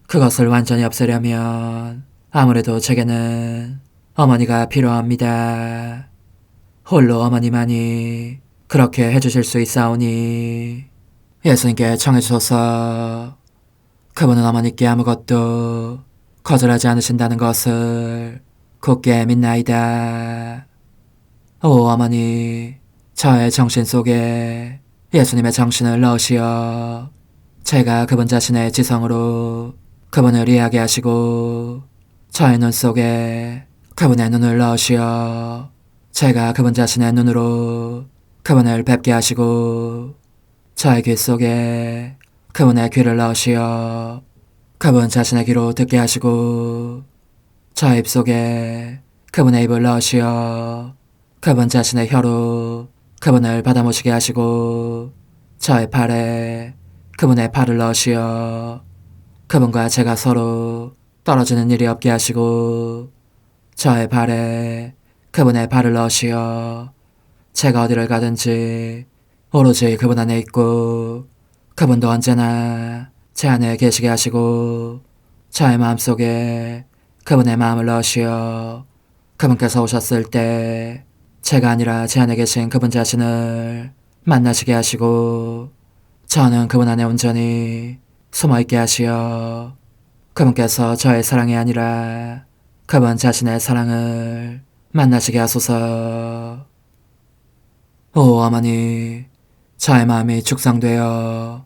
그것을 완전히 없애려면 아무래도 제게는 어머니가 필요합니다. 홀로 어머니만이 그렇게 해주실 수 있사오니 예수님께 청해주소서. 그분은 어머니께 아무것도 거절하지 않으신다는 것을 굳게 믿나이다. 오 어머니, 저의 정신 속에 예수님의 정신을 넣으시어 제가 그분 자신의 지성으로 그분을 이해하게 하시고 저의 눈 속에 그분의 눈을 넣으시어 제가 그분 자신의 눈으로 그분을 뵙게 하시고 저의 귀 속에 그분의 귀를 넣으시어 그분 자신의 귀로 듣게 하시고 저의 입 속에 그분의 입을 넣으시어 그분 자신의 혀로 그분을 받아모시게 하시고 저의 팔에 그분의 팔을 넣으시어 그분과 제가 서로 떨어지는 일이 없게 하시고 저의 발에 그분의 발을 넣으시어 제가 어디를 가든지 오로지 그분 안에 있고 그분도 언제나 제 안에 계시게 하시고 저의 마음속에 그분의 마음을 넣으시어 그분께서 오셨을 때 제가 아니라 제 안에 계신 그분 자신을 만나시게 하시고 저는 그분 안에 온전히 숨어있게 하시어 그분께서 저의 사랑이 아니라 그분 자신의 사랑을 만나시게 하소서. 오 어머니, 저의 마음이 축성되어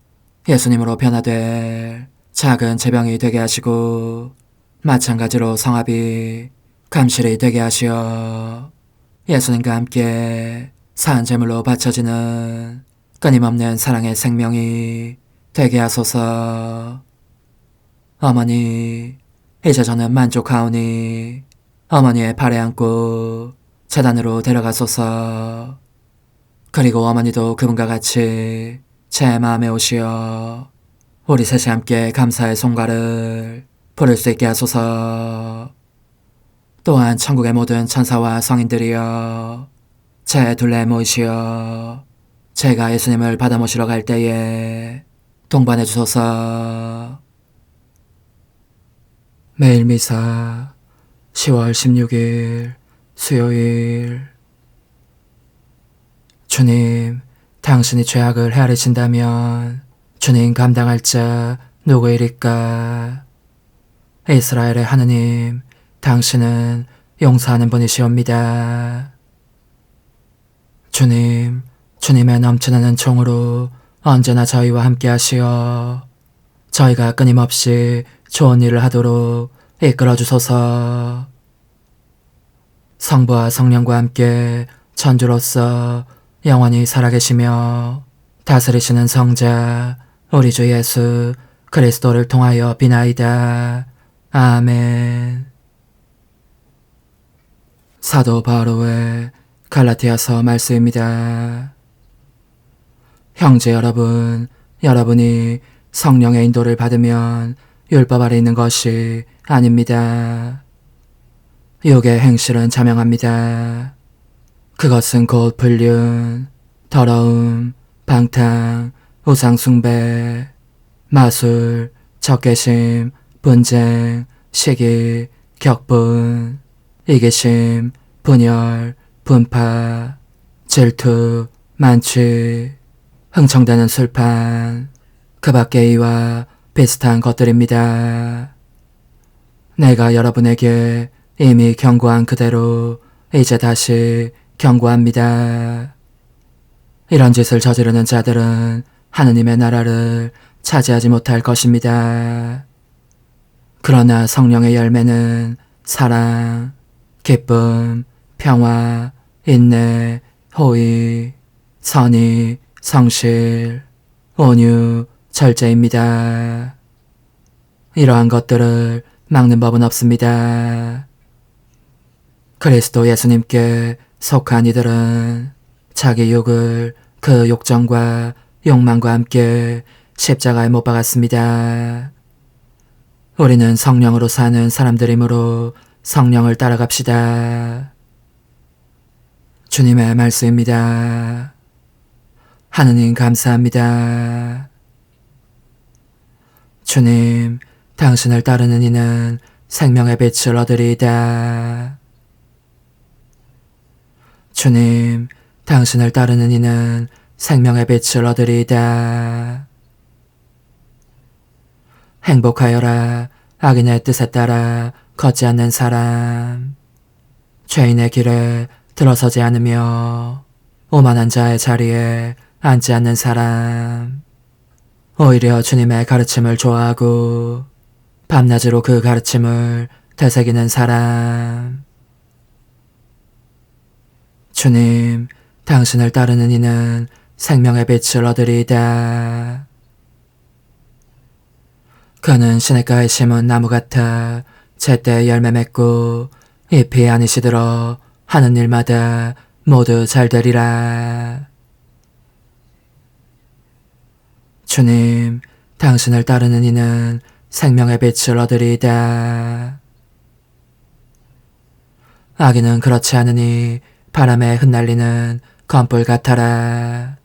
예수님으로 변화될 작은 제병이 되게 하시고 마찬가지로 성합이 감실이 되게 하시어 예수님과 함께 산 제물로 바쳐지는 끊임없는 사랑의 생명이 되게 하소서. 어머니, 이제 저는 만족하오니 어머니의 발에 안고 재단으로 데려가소서. 그리고 어머니도 그분과 같이 제 마음에 오시어 우리 셋이 함께 감사의 송가를 부를 수 있게 하소서. 또한 천국의 모든 천사와 성인들이여 제 둘레에 모이시어 제가 예수님을 받아 모시러 갈 때에 동반해 주소서. 매일 미사 10월 16일 수요일. 주님, 당신이 죄악을 헤아리신다면 주님 감당할 자 누구이리까? 이스라엘의 하느님, 당신은 용서하는 분이시옵니다. 주님, 주님의 넘치는 은총으로 언제나 저희와 함께 하시어 저희가 끊임없이 좋은 일을 하도록 이끌어 주소서. 성부와 성령과 함께 천주로서 영원히 살아계시며 다스리시는 성자 우리 주 예수 그리스도를 통하여 비나이다. 아멘. 사도 바로의 갈라디아서 말씀입니다. 형제 여러분, 여러분이 성령의 인도를 받으면 율법 아래 있는 것이 아닙니다. 육의 행실은 자명합니다. 그것은 곧 불륜, 더러움, 방탕, 우상숭배, 마술, 적개심, 분쟁, 시기, 격분, 이기심, 분열, 분파, 질투, 만취, 흥청대는 술판, 그 밖의 이와 비슷한 것들입니다. 내가 여러분에게 이미 경고한 그대로 이제 다시 경고합니다. 이런 짓을 저지르는 자들은 하느님의 나라를 차지하지 못할 것입니다. 그러나 성령의 열매는 사랑, 기쁨, 평화, 인내, 호의, 선의, 성실, 온유, 절제입니다. 이러한 것들을 막는 법은 없습니다. 그리스도 예수님께 속한 이들은 자기 육을 그 욕정과 욕망과 함께 십자가에 못 박았습니다. 우리는 성령으로 사는 사람들이므로 성령을 따라갑시다. 주님의 말씀입니다. 하느님 감사합니다. 주님, 당신을 따르는 이는 생명의 빛을 얻으리이다. 주님, 당신을 따르는 이는 생명의 빛을 얻으리이다. 행복하여라, 악인의 뜻에 따라 걷지 않는 사람. 죄인의 길에 들어서지 않으며 오만한 자의 자리에 앉지 않는 사람. 오히려 주님의 가르침을 좋아하고 밤낮으로 그 가르침을 되새기는 사람. 주님, 당신을 따르는 이는 생명의 빛을 얻으리이다. 그는 시냇가에 심은 나무 같아 제때 열매 맺고 잎이 안이 시들어 하는 일마다 모두 잘 되리라. 주님, 당신을 따르는 이는 생명의 빛을 얻으리이다. 악인은 그렇지 않으니 바람에 흩날리는 검불 같아라.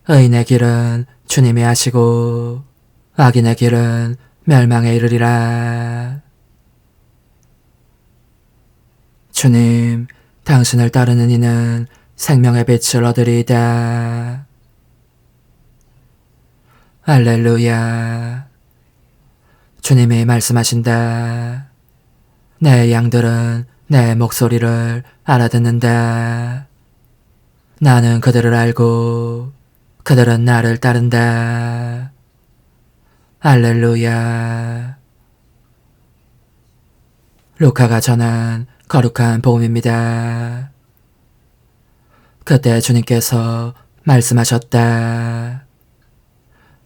의인의 길은 주님이 하시고 악인의 길은 멸망에 이르리라. 주님, 당신을 따르는 이는 생명의 빛을 얻으리이다. 할렐루야. 주님이 말씀하신다. 내 양들은 내 목소리를 알아듣는다. 나는 그들을 알고 그들은 나를 따른다. 할렐루야. 루카가 전한 거룩한 복음입니다. 그때 주님께서 말씀하셨다.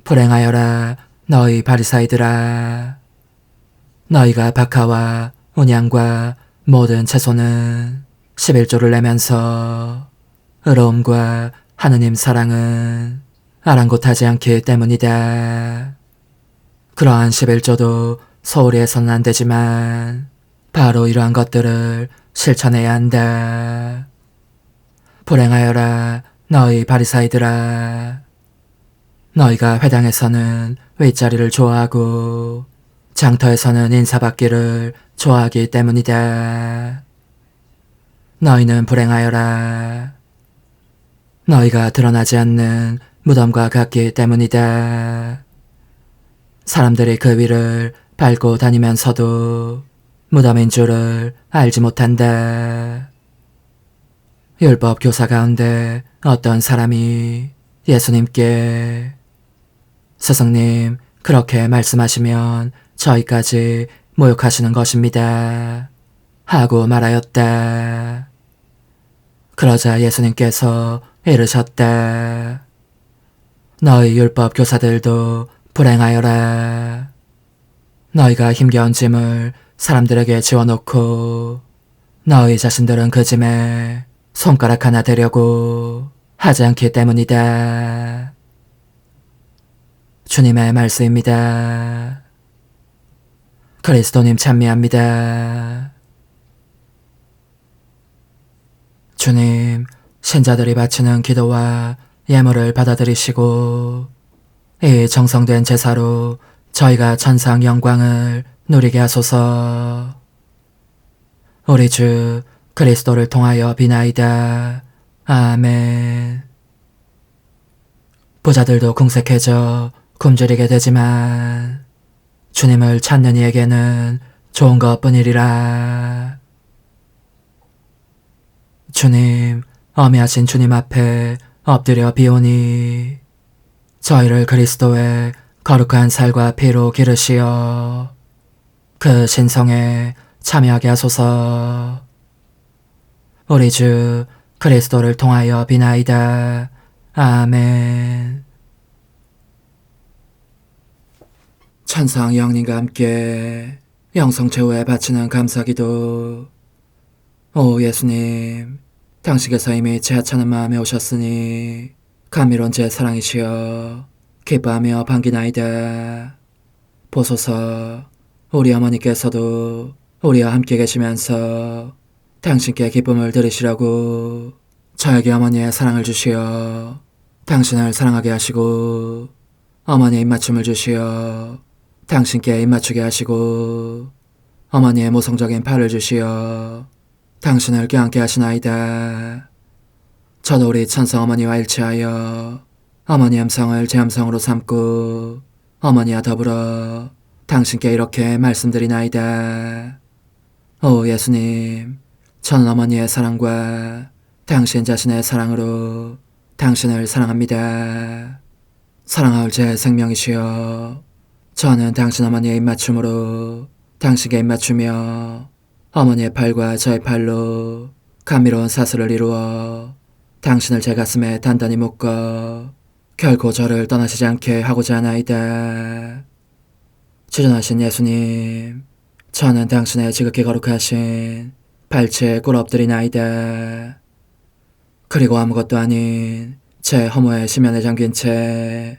불행하여라 너희 바리사이들아. 너희가 박하와 온양과 모든 채소는 11조를 내면서 의로움과 하느님 사랑은 아랑곳하지 않기 때문이다. 그러한 11조도 소홀히 해서는 안 되지만 바로 이러한 것들을 실천해야 한다. 불행하여라 너희 바리사이들아. 너희가 회당에서는 윗자리를 좋아하고 장터에서는 인사받기를 좋아하기 때문이다. 너희는 불행하여라. 너희가 드러나지 않는 무덤과 같기 때문이다. 사람들이 그 위를 밟고 다니면서도 무덤인 줄을 알지 못한다. 율법 교사 가운데 어떤 사람이 예수님께 스승님, 그렇게 말씀하시면 저희까지 모욕하시는 것입니다. 하고 말하였다. 그러자 예수님께서 이르셨다. 너희 율법 교사들도 불행하여라. 너희가 힘겨운 짐을 사람들에게 지워놓고 너희 자신들은 그 짐에 손가락 하나 대려고 하지 않기 때문이다. 주님의 말씀입니다. 그리스도님 찬미합니다. 주님, 신자들이 바치는 기도와 예물을 받아들이시고 이 정성된 제사로 저희가 천상 영광을 누리게 하소서. 우리 주 그리스도를 통하여 비나이다. 아멘. 부자들도 궁색해져 굶주리게 되지만 주님을 찾는 이에게는 좋은 것뿐이리라. 주님, 어미하신 주님 앞에 엎드려 비오니 저희를 그리스도의 거룩한 살과 피로 기르시어 그 신성에 참여하게 하소서. 우리 주 그리스도를 통하여 비나이다. 아멘. 천상 영님과 함께 영성 최후에 바치는 감사기도. 오 예수님, 당신께서 이미 제 하찮은 마음에 오셨으니 감미로운 제 사랑이시여 기뻐하며 반기나이다. 보소서, 우리 어머니께서도 우리와 함께 계시면서 당신께 기쁨을 들으시라고 저에게 어머니의 사랑을 주시어 당신을 사랑하게 하시고 어머니의 입맞춤을 주시어 당신께 입맞추게 하시고 어머니의 모성적인 팔을 주시어 당신을 껴안게 하시나이다. 저도 우리 천성 어머니와 일치하여 어머니 음성을 제 음성으로 삼고 어머니와 더불어 당신께 이렇게 말씀드리나이다. 오 예수님, 저는 어머니의 사랑과 당신 자신의 사랑으로 당신을 사랑합니다. 사랑하올 제 생명이시여, 저는 당신 어머니의 입맞춤으로 당신께 입맞추며 어머니의 팔과 저의 팔로 감미로운 사슬을 이루어 당신을 제 가슴에 단단히 묶어 결코 저를 떠나시지 않게 하고자 하나이다. 지존하신 예수님, 저는 당신의 지극히 거룩하신 발치에 꿇어 엎드리나이다. 그리고 아무것도 아닌 제 허무의 심연에 잠긴 채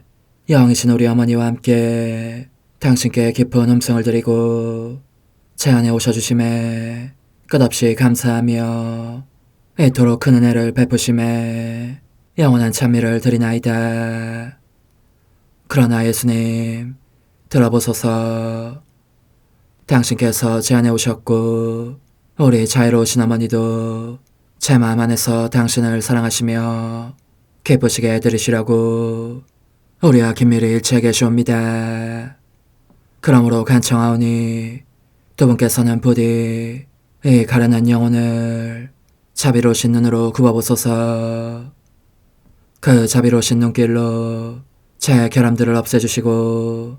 영이신 우리 어머니와 함께 당신께 깊은 음성을 드리고 제 안에 오셔주심에 끝없이 감사하며 이토록 큰 은혜를 베푸심에 영원한 찬미를 드리나이다. 그러나 예수님, 들어보소서. 당신께서 제 안에 오셨고 우리 자유로우신 어머니도 제 마음 안에서 당신을 사랑하시며 기쁘시게 해드리시라고 우리와 긴밀히 일치해 계시옵니다. 그러므로 간청하오니 두 분께서는 부디 이 가련한 영혼을 자비로우신 눈으로 굽어보소서. 그 자비로우신 눈길로 제 결함들을 없애주시고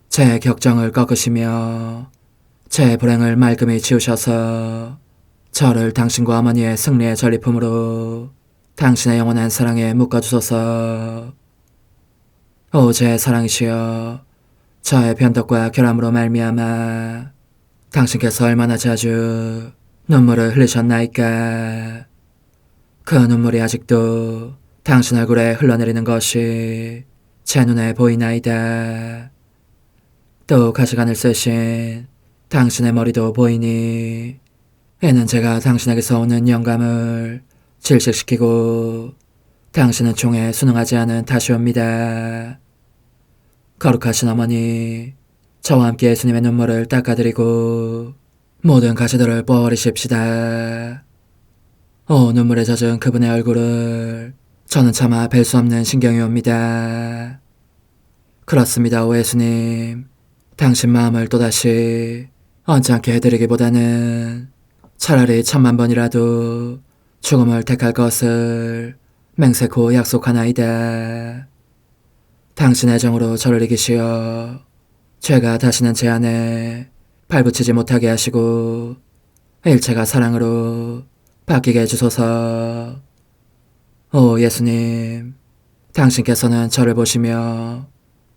제 격정을 꺾으시며 제 불행을 말끔히 지우셔서 저를 당신과 어머니의 승리의 전리품으로 당신의 영원한 사랑에 묶어주소서. 오 제 사랑이시여, 저의 변덕과 결함으로 말미암아 당신께서 얼마나 자주 눈물을 흘리셨나이까. 그 눈물이 아직도 당신 얼굴에 흘러내리는 것이 제 눈에 보이나이다. 또 가시관을 쓰신 당신의 머리도 보이니 이는 제가 당신에게서 오는 영감을 질식시키고 당신은 총에 순응하지 않은 탓이옵니다. 거룩하신 어머니, 저와 함께 예수님의 눈물을 닦아드리고 모든 가시들을 뽑아버리십시다. 눈물에 젖은 그분의 얼굴을 저는 차마 뵐 수 없는 신경이 옵니다. 그렇습니다, 오 예수님. 당신 마음을 또다시 언짢게 해드리기보다는 차라리 1000,000번이라도 죽음을 택할 것을 맹세코 약속하나이다. 당신의 정으로 저를 이기시어 죄가 다시는 제 안에 발붙이지 못하게 하시고 일체가 사랑으로 바뀌게 해주소서. 오 예수님, 당신께서는 저를 보시며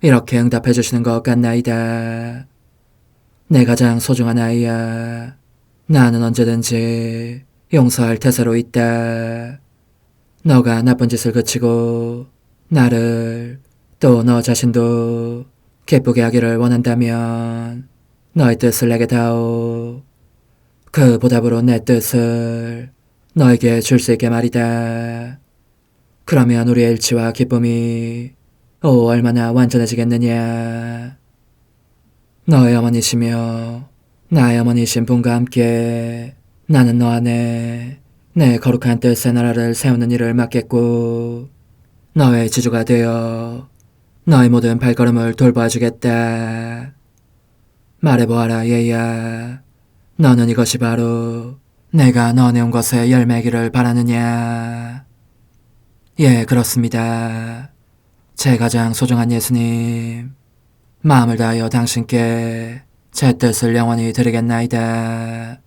이렇게 응답해 주시는 것 같나이다. 내 가장 소중한 아이야, 나는 언제든지 용서할 태세로 있다. 너가 나쁜 짓을 그치고 나를 또 너 자신도 기쁘게 하기를 원한다면 너의 뜻을 내게 다오. 그 보답으로 내 뜻을 너에게 줄 수 있게 말이다. 그러면 우리의 일치와 기쁨이 얼마나 완전해지겠느냐. 너의 어머니시며 나의 어머니신 분과 함께 나는 너 안에 내 거룩한 뜻의 나라를 세우는 일을 맡겠고 너의 지주가 되어 너의 모든 발걸음을 돌봐주겠다. 말해보아라 얘야, 너는 이것이 바로 내가 너네 온 것의 열매기를 바라느냐. 예, 그렇습니다. 제 가장 소중한 예수님, 마음을 다하여 당신께 제 뜻을 영원히 드리겠나이다.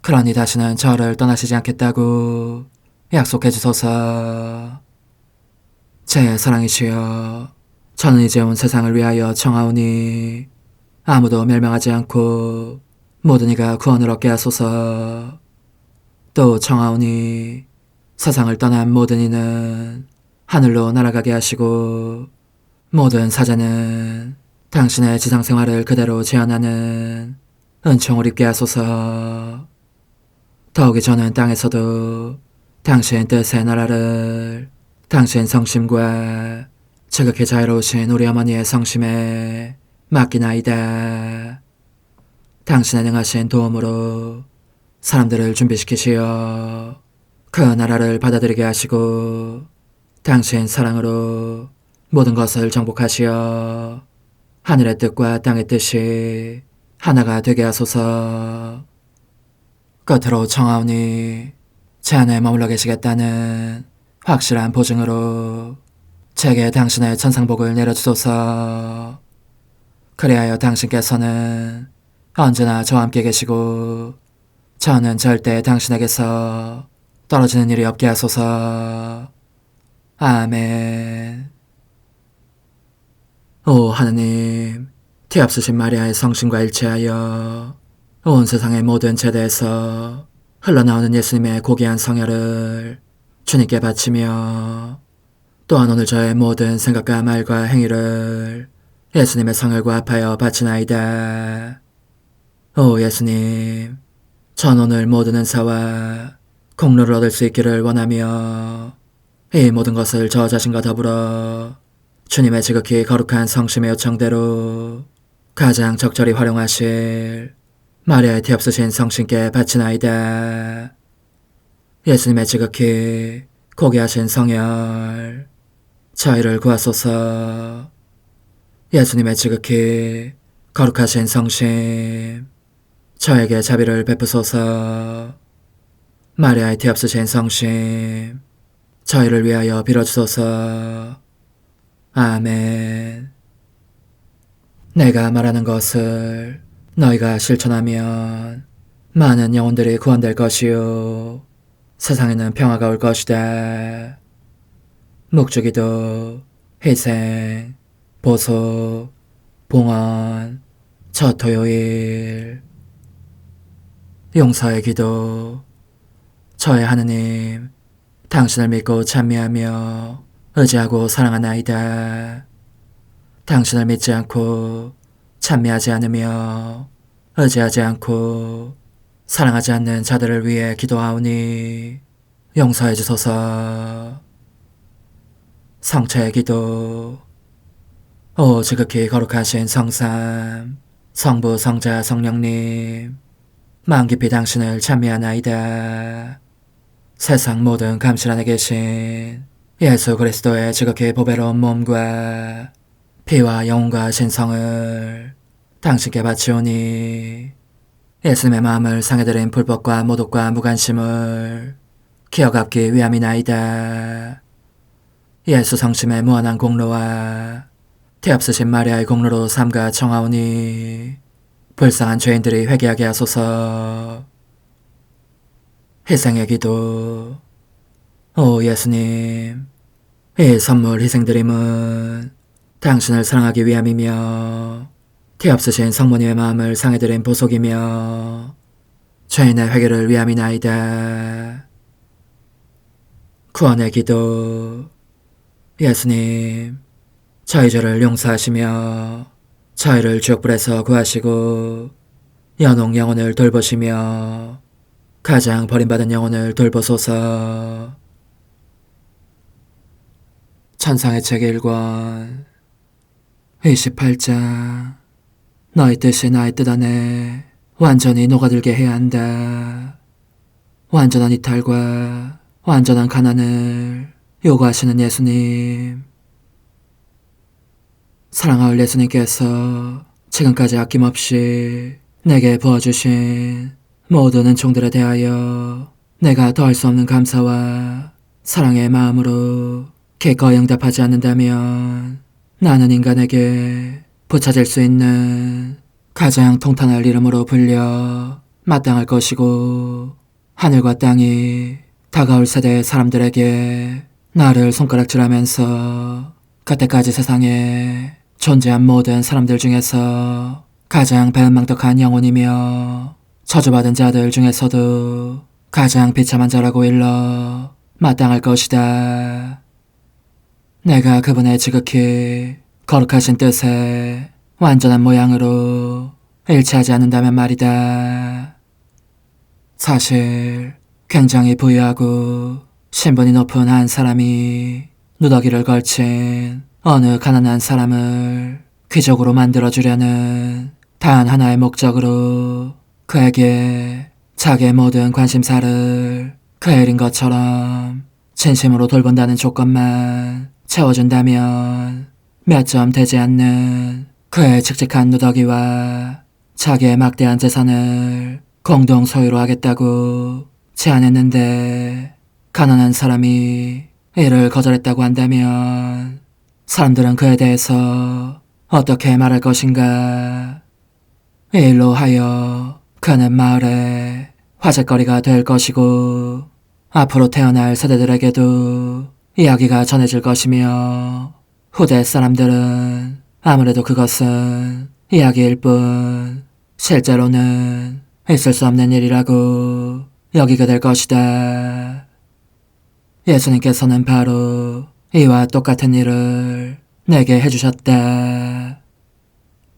그러니 다시는 저를 떠나시지 않겠다고 약속해 주소서. 제 사랑이시여, 저는 이제 온 세상을 위하여 청하오니 아무도 멸망하지 않고 모든 이가 구원을 얻게 하소서. 또 청하오니 세상을 떠난 모든 이는 하늘로 날아가게 하시고 모든 사자는 당신의 지상생활을 그대로 재현하는 은총을 입게 하소서. 더욱이 저는 땅에서도 당신 뜻의 나라를 당신 성심과 지극히 자유로우신 우리 어머니의 성심에 맡기나이다. 당신의 능하신 도움으로 사람들을 준비시키시어 그 나라를 받아들이게 하시고 당신 사랑으로 모든 것을 정복하시어 하늘의 뜻과 땅의 뜻이 하나가 되게 하소서. 끝으로 청하오니 제 안에 머물러 계시겠다는 확실한 보증으로 제게 당신의 천상복을 내려주소서. 그리하여 당신께서는 언제나 저와 함께 계시고 저는 절대 당신에게서 떨어지는 일이 없게 하소서. 아멘. 오 하느님, 티없으신 마리아의 성심과 일치하여 온 세상의 모든 제대에서 흘러나오는 예수님의 고귀한 성혈을 주님께 바치며 또한 오늘 저의 모든 생각과 말과 행위를 예수님의 성혈과 합하여 바치나이다. 오 예수님, 전 오늘 모든 은사와 공로를 얻을 수 있기를 원하며 이 모든 것을 저 자신과 더불어 주님의 지극히 거룩한 성심의 요청대로 가장 적절히 활용하실 마리아의 티없으신 성신께 바치나이다. 예수님의 지극히 고귀하신 성혈, 저희를 구하소서. 예수님의 지극히 거룩하신 성심, 저에게 자비를 베푸소서. 마리아의 티없으신 성심, 저희를 위하여 빌어주소서. 아멘. 내가 말하는 것을 너희가 실천하면 많은 영혼들이 구원될 것이요 세상에는 평화가 올 것이다. 묵주기도, 희생, 보소, 봉헌, 첫 토요일. 용서의 기도. 저의 하느님, 당신을 믿고 찬미하며 의지하고 사랑하나이다. 당신을 믿지 않고 찬미하지 않으며 의지하지 않고 사랑하지 않는 자들을 위해 기도하오니 용서해 주소서. 성체의 기도. 오 지극히 거룩하신 성삼, 성부, 성자, 성령님, 마음 깊이 당신을 찬미하나이다. 세상 모든 감실 안에 계신 예수 그리스도의 지극히 보배로운 몸과 피와 영혼과 신성을 당신께 바치오니 예수님의 마음을 상해드린 불법과 모독과 무관심을 기어갚기 위함이나이다. 예수 성심의 무한한 공로와 태없으신 마리아의 공로로 삼가 청하오니 불쌍한 죄인들이 회개하게 하소서. 희생의 기도. 오 예수님, 이 선물 희생드림은 당신을 사랑하기 위함이며 태없으신 성모님의 마음을 상해드린 보속이며 죄인의 회개를 위함이나이다. 구원의 기도. 예수님, 저희 죄를 용서하시며 저희를 지옥불에서 구하시고 연옥 영혼을 돌보시며 가장 버림받은 영혼을 돌보소서. 천상의 책 1권 28장. 너희 뜻이 나의 뜻 안에 완전히 녹아들게 해야 한다. 완전한 이탈과 완전한 가난을 요구하시는 예수님. 사랑하올 예수님께서 지금까지 아낌없이 내게 부어주신 모든 은총들에 대하여 내가 더할 수 없는 감사와 사랑의 마음으로 기꺼이 응답하지 않는다면 나는 인간에게 붙여질 수 있는 가장 통탄할 이름으로 불려 마땅할 것이고 하늘과 땅이 다가올 세대의 사람들에게 나를 손가락질하면서 그때까지 세상에 존재한 모든 사람들 중에서 가장 배은망덕한 영혼이며 저주받은 자들 중에서도 가장 비참한 자라고 일러 마땅할 것이다. 내가 그분의 지극히 거룩하신 뜻에 완전한 모양으로 일치하지 않는다면 말이다. 사실 굉장히 부유하고 신분이 높은 한 사람이 누더기를 걸친 어느 가난한 사람을 귀족으로 만들어주려는 단 하나의 목적으로 그에게 자기의 모든 관심사를 그 일인 것처럼 진심으로 돌본다는 조건만 채워준다면 몇 점 되지 않는 그의 칙칙한 누더기와 자기의 막대한 재산을 공동 소유로 하겠다고 제안했는데 가난한 사람이 이를 거절했다고 한다면 사람들은 그에 대해서 어떻게 말할 것인가. 이 일로 하여 그는 마을의 화제거리가 될 것이고 앞으로 태어날 세대들에게도 이야기가 전해질 것이며 후대 사람들은 아무래도 그것은 이야기일 뿐 실제로는 있을 수 없는 일이라고 여기게 될 것이다. 예수님께서는 바로 이와 똑같은 일을 내게 해주셨다.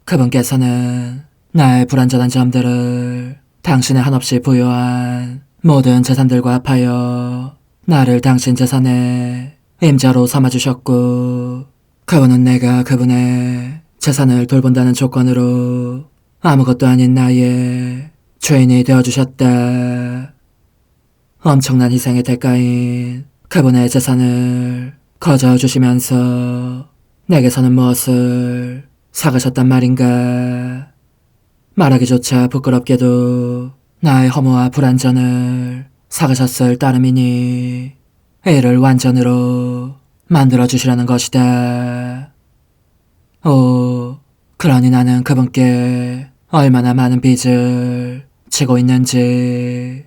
그분께서는 나의 불완전한 점들을 당신의 한없이 부유한 모든 재산들과 합하여 나를 당신 재산의 임자로 삼아주셨고 그분은 내가 그분의 재산을 돌본다는 조건으로 아무것도 아닌 나의 죄인이 되어주셨다. 엄청난 희생의 대가인 그분의 재산을 거저주시면서 내게서는 무엇을 사가셨단 말인가. 말하기조차 부끄럽게도 나의 허무와 불완전을 사가셨을 따름이니 이를 완전으로 만들어주시라는 것이다. 오, 그러니 나는 그분께 얼마나 많은 빚을 지고 있는지.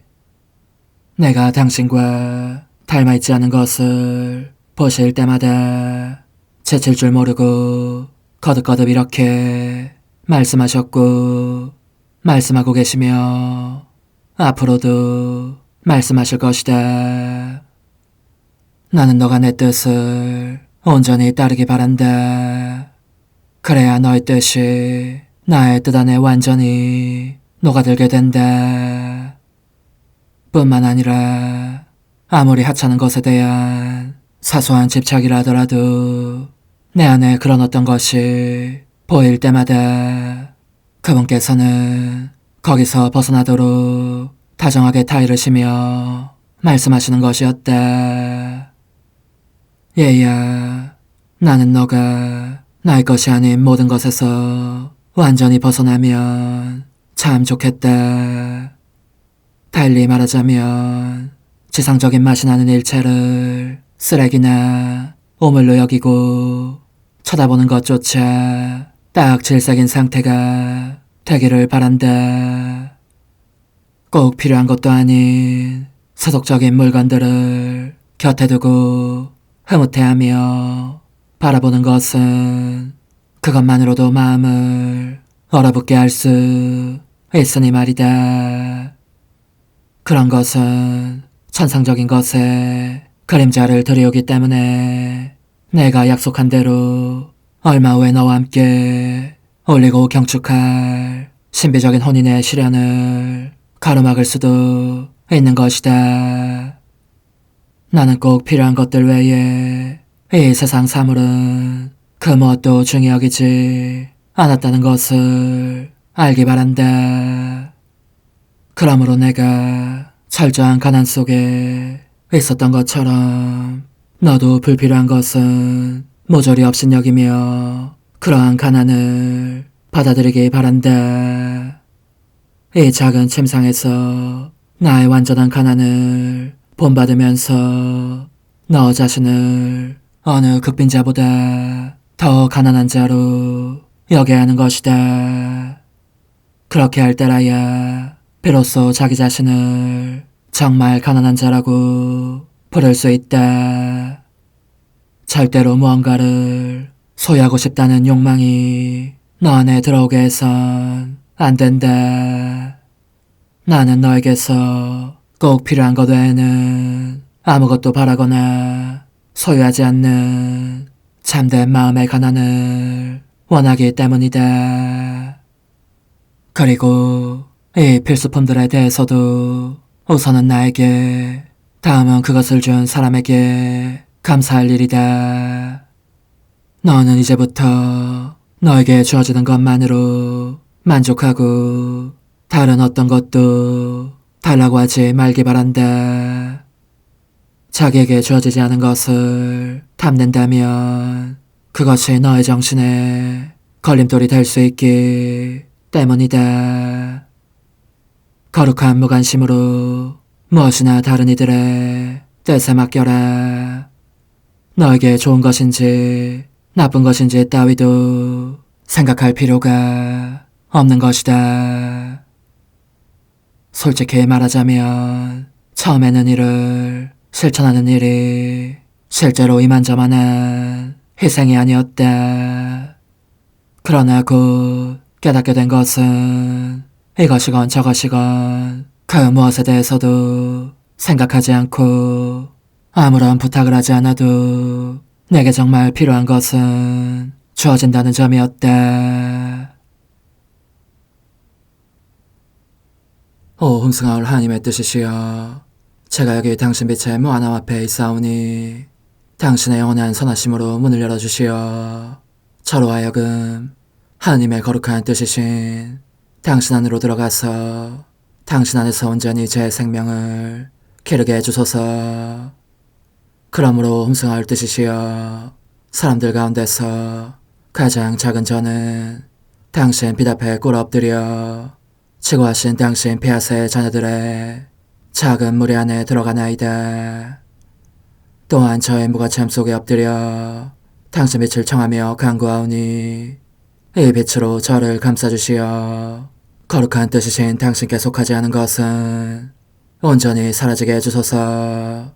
내가 당신과 닮아있지 않은 것을 보실 때마다 제칠 줄 모르고 거듭거듭 이렇게 말씀하셨고 말씀하고 계시며 앞으로도 말씀하실 것이다. 나는 너가 내 뜻을 온전히 따르기 바란다. 그래야 너의 뜻이 나의 뜻 안에 완전히 녹아들게 된다. 뿐만 아니라 아무리 하찮은 것에 대한 사소한 집착이라 하더라도 내 안에 그런 어떤 것이 보일 때마다 그분께서는 거기서 벗어나도록 다정하게 타이르시며 말씀하시는 것이었다. 얘야, 나는 너가 나의 것이 아닌 모든 것에서 완전히 벗어나면 참 좋겠다. 달리 말하자면 지상적인 맛이 나는 일체를 쓰레기나 오물로 여기고 쳐다보는 것조차 딱 질색인 상태가 되기를 바란다. 꼭 필요한 것도 아닌 세속적인 물건들을 곁에 두고 흐뭇해하며 바라보는 것은 그것만으로도 마음을 얼어붙게 할 수 있으니 말이다. 그런 것은 천상적인 것에 그림자를 들이오기 때문에 내가 약속한 대로 얼마 후에 너와 함께 올리고 경축할 신비적인 혼인의 시련을 가로막을 수도 있는 것이다. 나는 꼭 필요한 것들 외에 이 세상 사물은 그 무엇도 중히 여기지 않았다는 것을 알기 바란다. 그러므로 내가 철저한 가난 속에 있었던 것처럼 너도 불필요한 것은 모조리 업신여기며 그러한 가난을 받아들이기 바란다. 이 작은 침상에서 나의 완전한 가난을 본받으면서 너 자신을 어느 극빈자보다 더 가난한 자로 여겨야 하는 것이다. 그렇게 할 때라야 비로소 자기 자신을 정말 가난한 자라고 부를 수 있다. 절대로 무언가를 소유하고 싶다는 욕망이 너 안에 들어오게 해선 안 된다. 나는 너에게서 꼭 필요한 것 외에는 아무것도 바라거나 소유하지 않는 참된 마음의 가난을 원하기 때문이다. 그리고 이 필수품들에 대해서도 우선은 나에게, 다음은 그것을 준 사람에게 감사할 일이다. 너는 이제부터 너에게 주어지는 것만으로 만족하고 다른 어떤 것도 달라고 하지 말기 바란다. 자기에게 주어지지 않은 것을 탐낸다면 그것이 너의 정신에 걸림돌이 될 수 있기 때문이다. 거룩한 무관심으로 무엇이나 다른 이들의 뜻에 맡겨라. 너에게 좋은 것인지 나쁜 것인지 따위도 생각할 필요가 없는 것이다. 솔직히 말하자면 처음에는 이를 실천하는 일이 실제로 이만저만한 희생이 아니었다. 그러나 곧 깨닫게 된 것은 이것이건 저것이건 그 무엇에 대해서도 생각하지 않고 아무런 부탁을 하지 않아도 내게 정말 필요한 것은 주어진다는 점이었다. 오 흥승하올 하나님의 뜻이시여, 제가 여기 당신 빛의 무한함 앞에 있사오니 당신의 영원한 선하심으로 문을 열어주시어 저로 하여금 하나님의 거룩한 뜻이신 당신 안으로 들어가서 당신 안에서 온전히 제 생명을 기르게 해주소서. 그러므로 흠승하올 뜻이시여, 사람들 가운데서 가장 작은 저는 당신 빛 앞에 꿇어 엎드려 지고하신 당신 폐하세 자녀들의 작은 무리 안에 들어가나이다. 또한 저의 무가참 속에 엎드려 당신 빛을 청하며 간구하오니 이 빛으로 저를 감싸주시어 거룩한 뜻이신 당신께 속하지 않은 것은 온전히 사라지게 해주소서.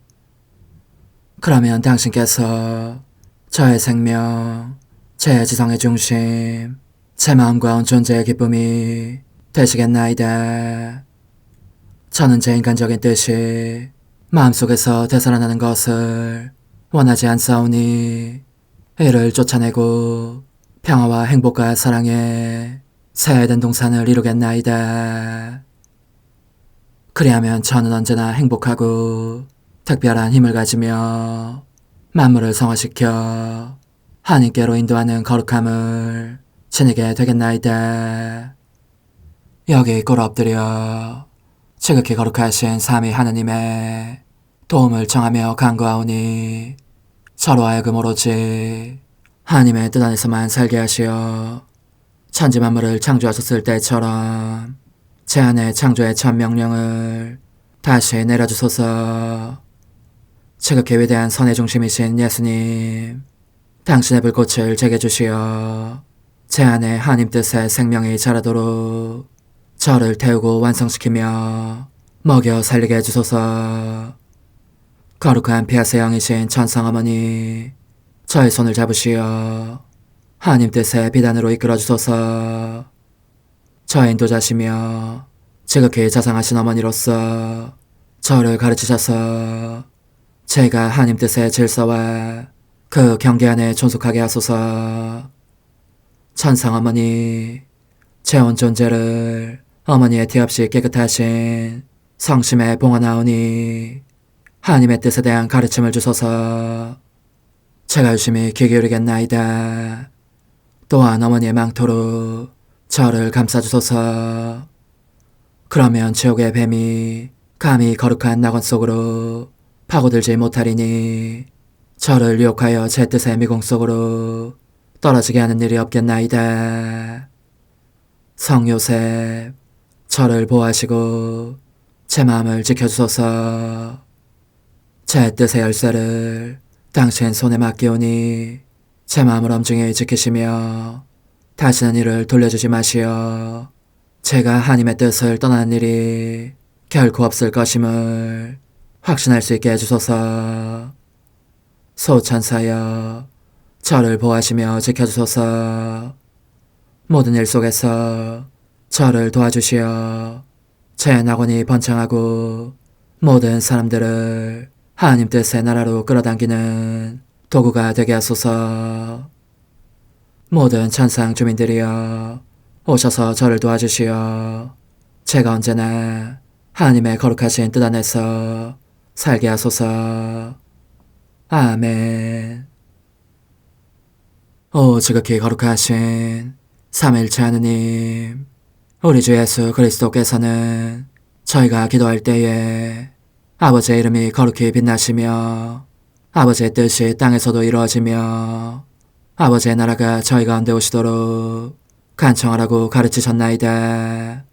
그러면 당신께서 저의 생명, 제 지성의 중심, 제 마음과 온 존재의 기쁨이 되시겠나이다. 저는 제 인간적인 뜻이 마음속에서 되살아나는 것을 원하지 않사오니 이를 쫓아내고 평화와 행복과 사랑에 새해된 동산을 이루겠나이다. 그리하면 저는 언제나 행복하고 특별한 힘을 가지며 만물을 성화시켜 하나님께로 인도하는 거룩함을 지니게 되겠나이다. 여기 꿇어 엎드려 지극히 거룩하신 삼위 하느님의 도움을 청하며 간구하오니 저로 하여금 오로지 하나님의 뜻 안에서만 살게 하시어 천지 만물을 창조하셨을 때처럼 제 안에 창조의 첫 명령을 다시 내려주소서. 지극히 위대한 선의 중심이신 예수님, 당신의 불꽃을 제게 주시어 제 안에 하나님 뜻의 생명이 자라도록 저를 태우고 완성시키며 먹여 살리게 해주소서. 거룩한 피아세 영이신 천상어머니, 저의 손을 잡으시어 하나님 뜻의 비단으로 이끌어주소서. 저의 인도자시며 지극히 자상하신 어머니로서 저를 가르치셔서 제가 하나님 뜻의 질서와 그 경계 안에 존속하게 하소서. 천상어머니, 제 온 존재를 어머니의 티 없이 깨끗하신 성심에 봉헌하오니 하나님의 뜻에 대한 가르침을 주소서. 제가 열심히 귀 기울이겠나이다. 또한 어머니의 망토로 저를 감싸주소서. 그러면 지옥의 뱀이 감히 거룩한 낙원 속으로 파고들지 못하리니 저를 유혹하여 제 뜻의 미궁 속으로 떨어지게 하는 일이 없겠나이다. 성요셉, 저를 보호하시고 제 마음을 지켜주소서. 제 뜻의 열쇠를 당신 손에 맡기오니 제 마음을 엄중히 지키시며 다시는 이를 돌려주지 마시어 제가 하나님의 뜻을 떠나는 일이 결코 없을 것임을 확신할 수 있게 해주소서. 소천사여, 저를 보호하시며 지켜주소서. 모든 일 속에서 저를 도와주시어 제 낙원이 번창하고 모든 사람들을 하나님 뜻의 나라로 끌어당기는 도구가 되게 하소서. 모든 천상 주민들이여, 오셔서 저를 도와주시어 제가 언제나 하나님의 거룩하신 뜻 안에서 살게 하소서. 아멘. 오 지극히 거룩하신 삼위일체 하느님, 우리 주 예수 그리스도께서는 저희가 기도할 때에 아버지의 이름이 거룩히 빛나시며 아버지의 뜻이 땅에서도 이루어지며 아버지의 나라가 저희 가운데 오시도록 간청하라고 가르치셨나이다.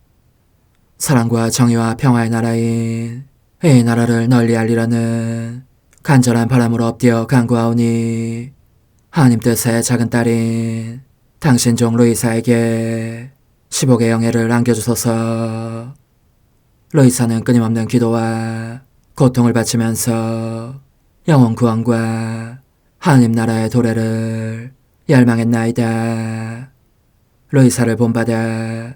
사랑과 정의와 평화의 나라인 이 나라를 널리 알리라는 간절한 바람으로 엎드려 간구하오니 하나님 뜻의 작은 딸인 당신 종 루이사에게 15개 영예를 안겨주소서. 루이사는 끊임없는 기도와 고통을 바치면서 영혼 구원과 하나님 나라의 도래를 열망했나이다. 루이사를 본받아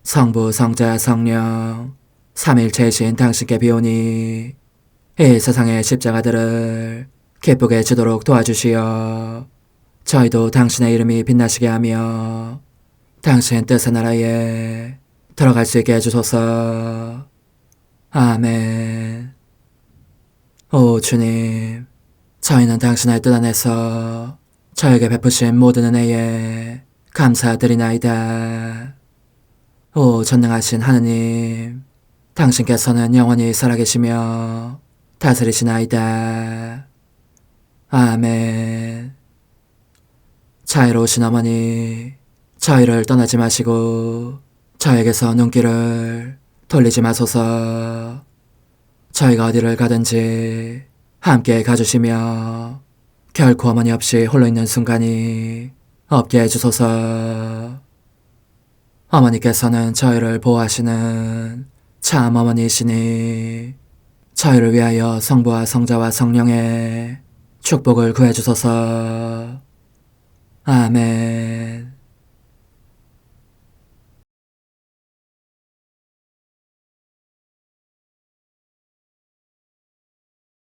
성부, 성자, 성령 삼위일체이신 당신께 비오니 이 세상의 십자가들을 기쁘게 지도록 도와주시어 저희도 당신의 이름이 빛나시게 하며 당신 뜻의 나라에 들어갈 수 있게 해주소서. 아멘. 오 주님, 저희는 당신의 뜻 안에서 저에게 베푸신 모든 은혜에 감사드리나이다. 오 전능하신 하느님, 당신께서는 영원히 살아계시며 다스리시나이다. 아멘. 자애로우신 어머니, 저희를 떠나지 마시고 저에게서 눈길을 돌리지 마소서. 저희가 어디를 가든지 함께 가주시며 결코 어머니 없이 홀로 있는 순간이 없게 해주소서. 어머니께서는 저희를 보호하시는 참 어머니이시니 저희를 위하여 성부와 성자와 성령의 축복을 구해주소서. 아멘.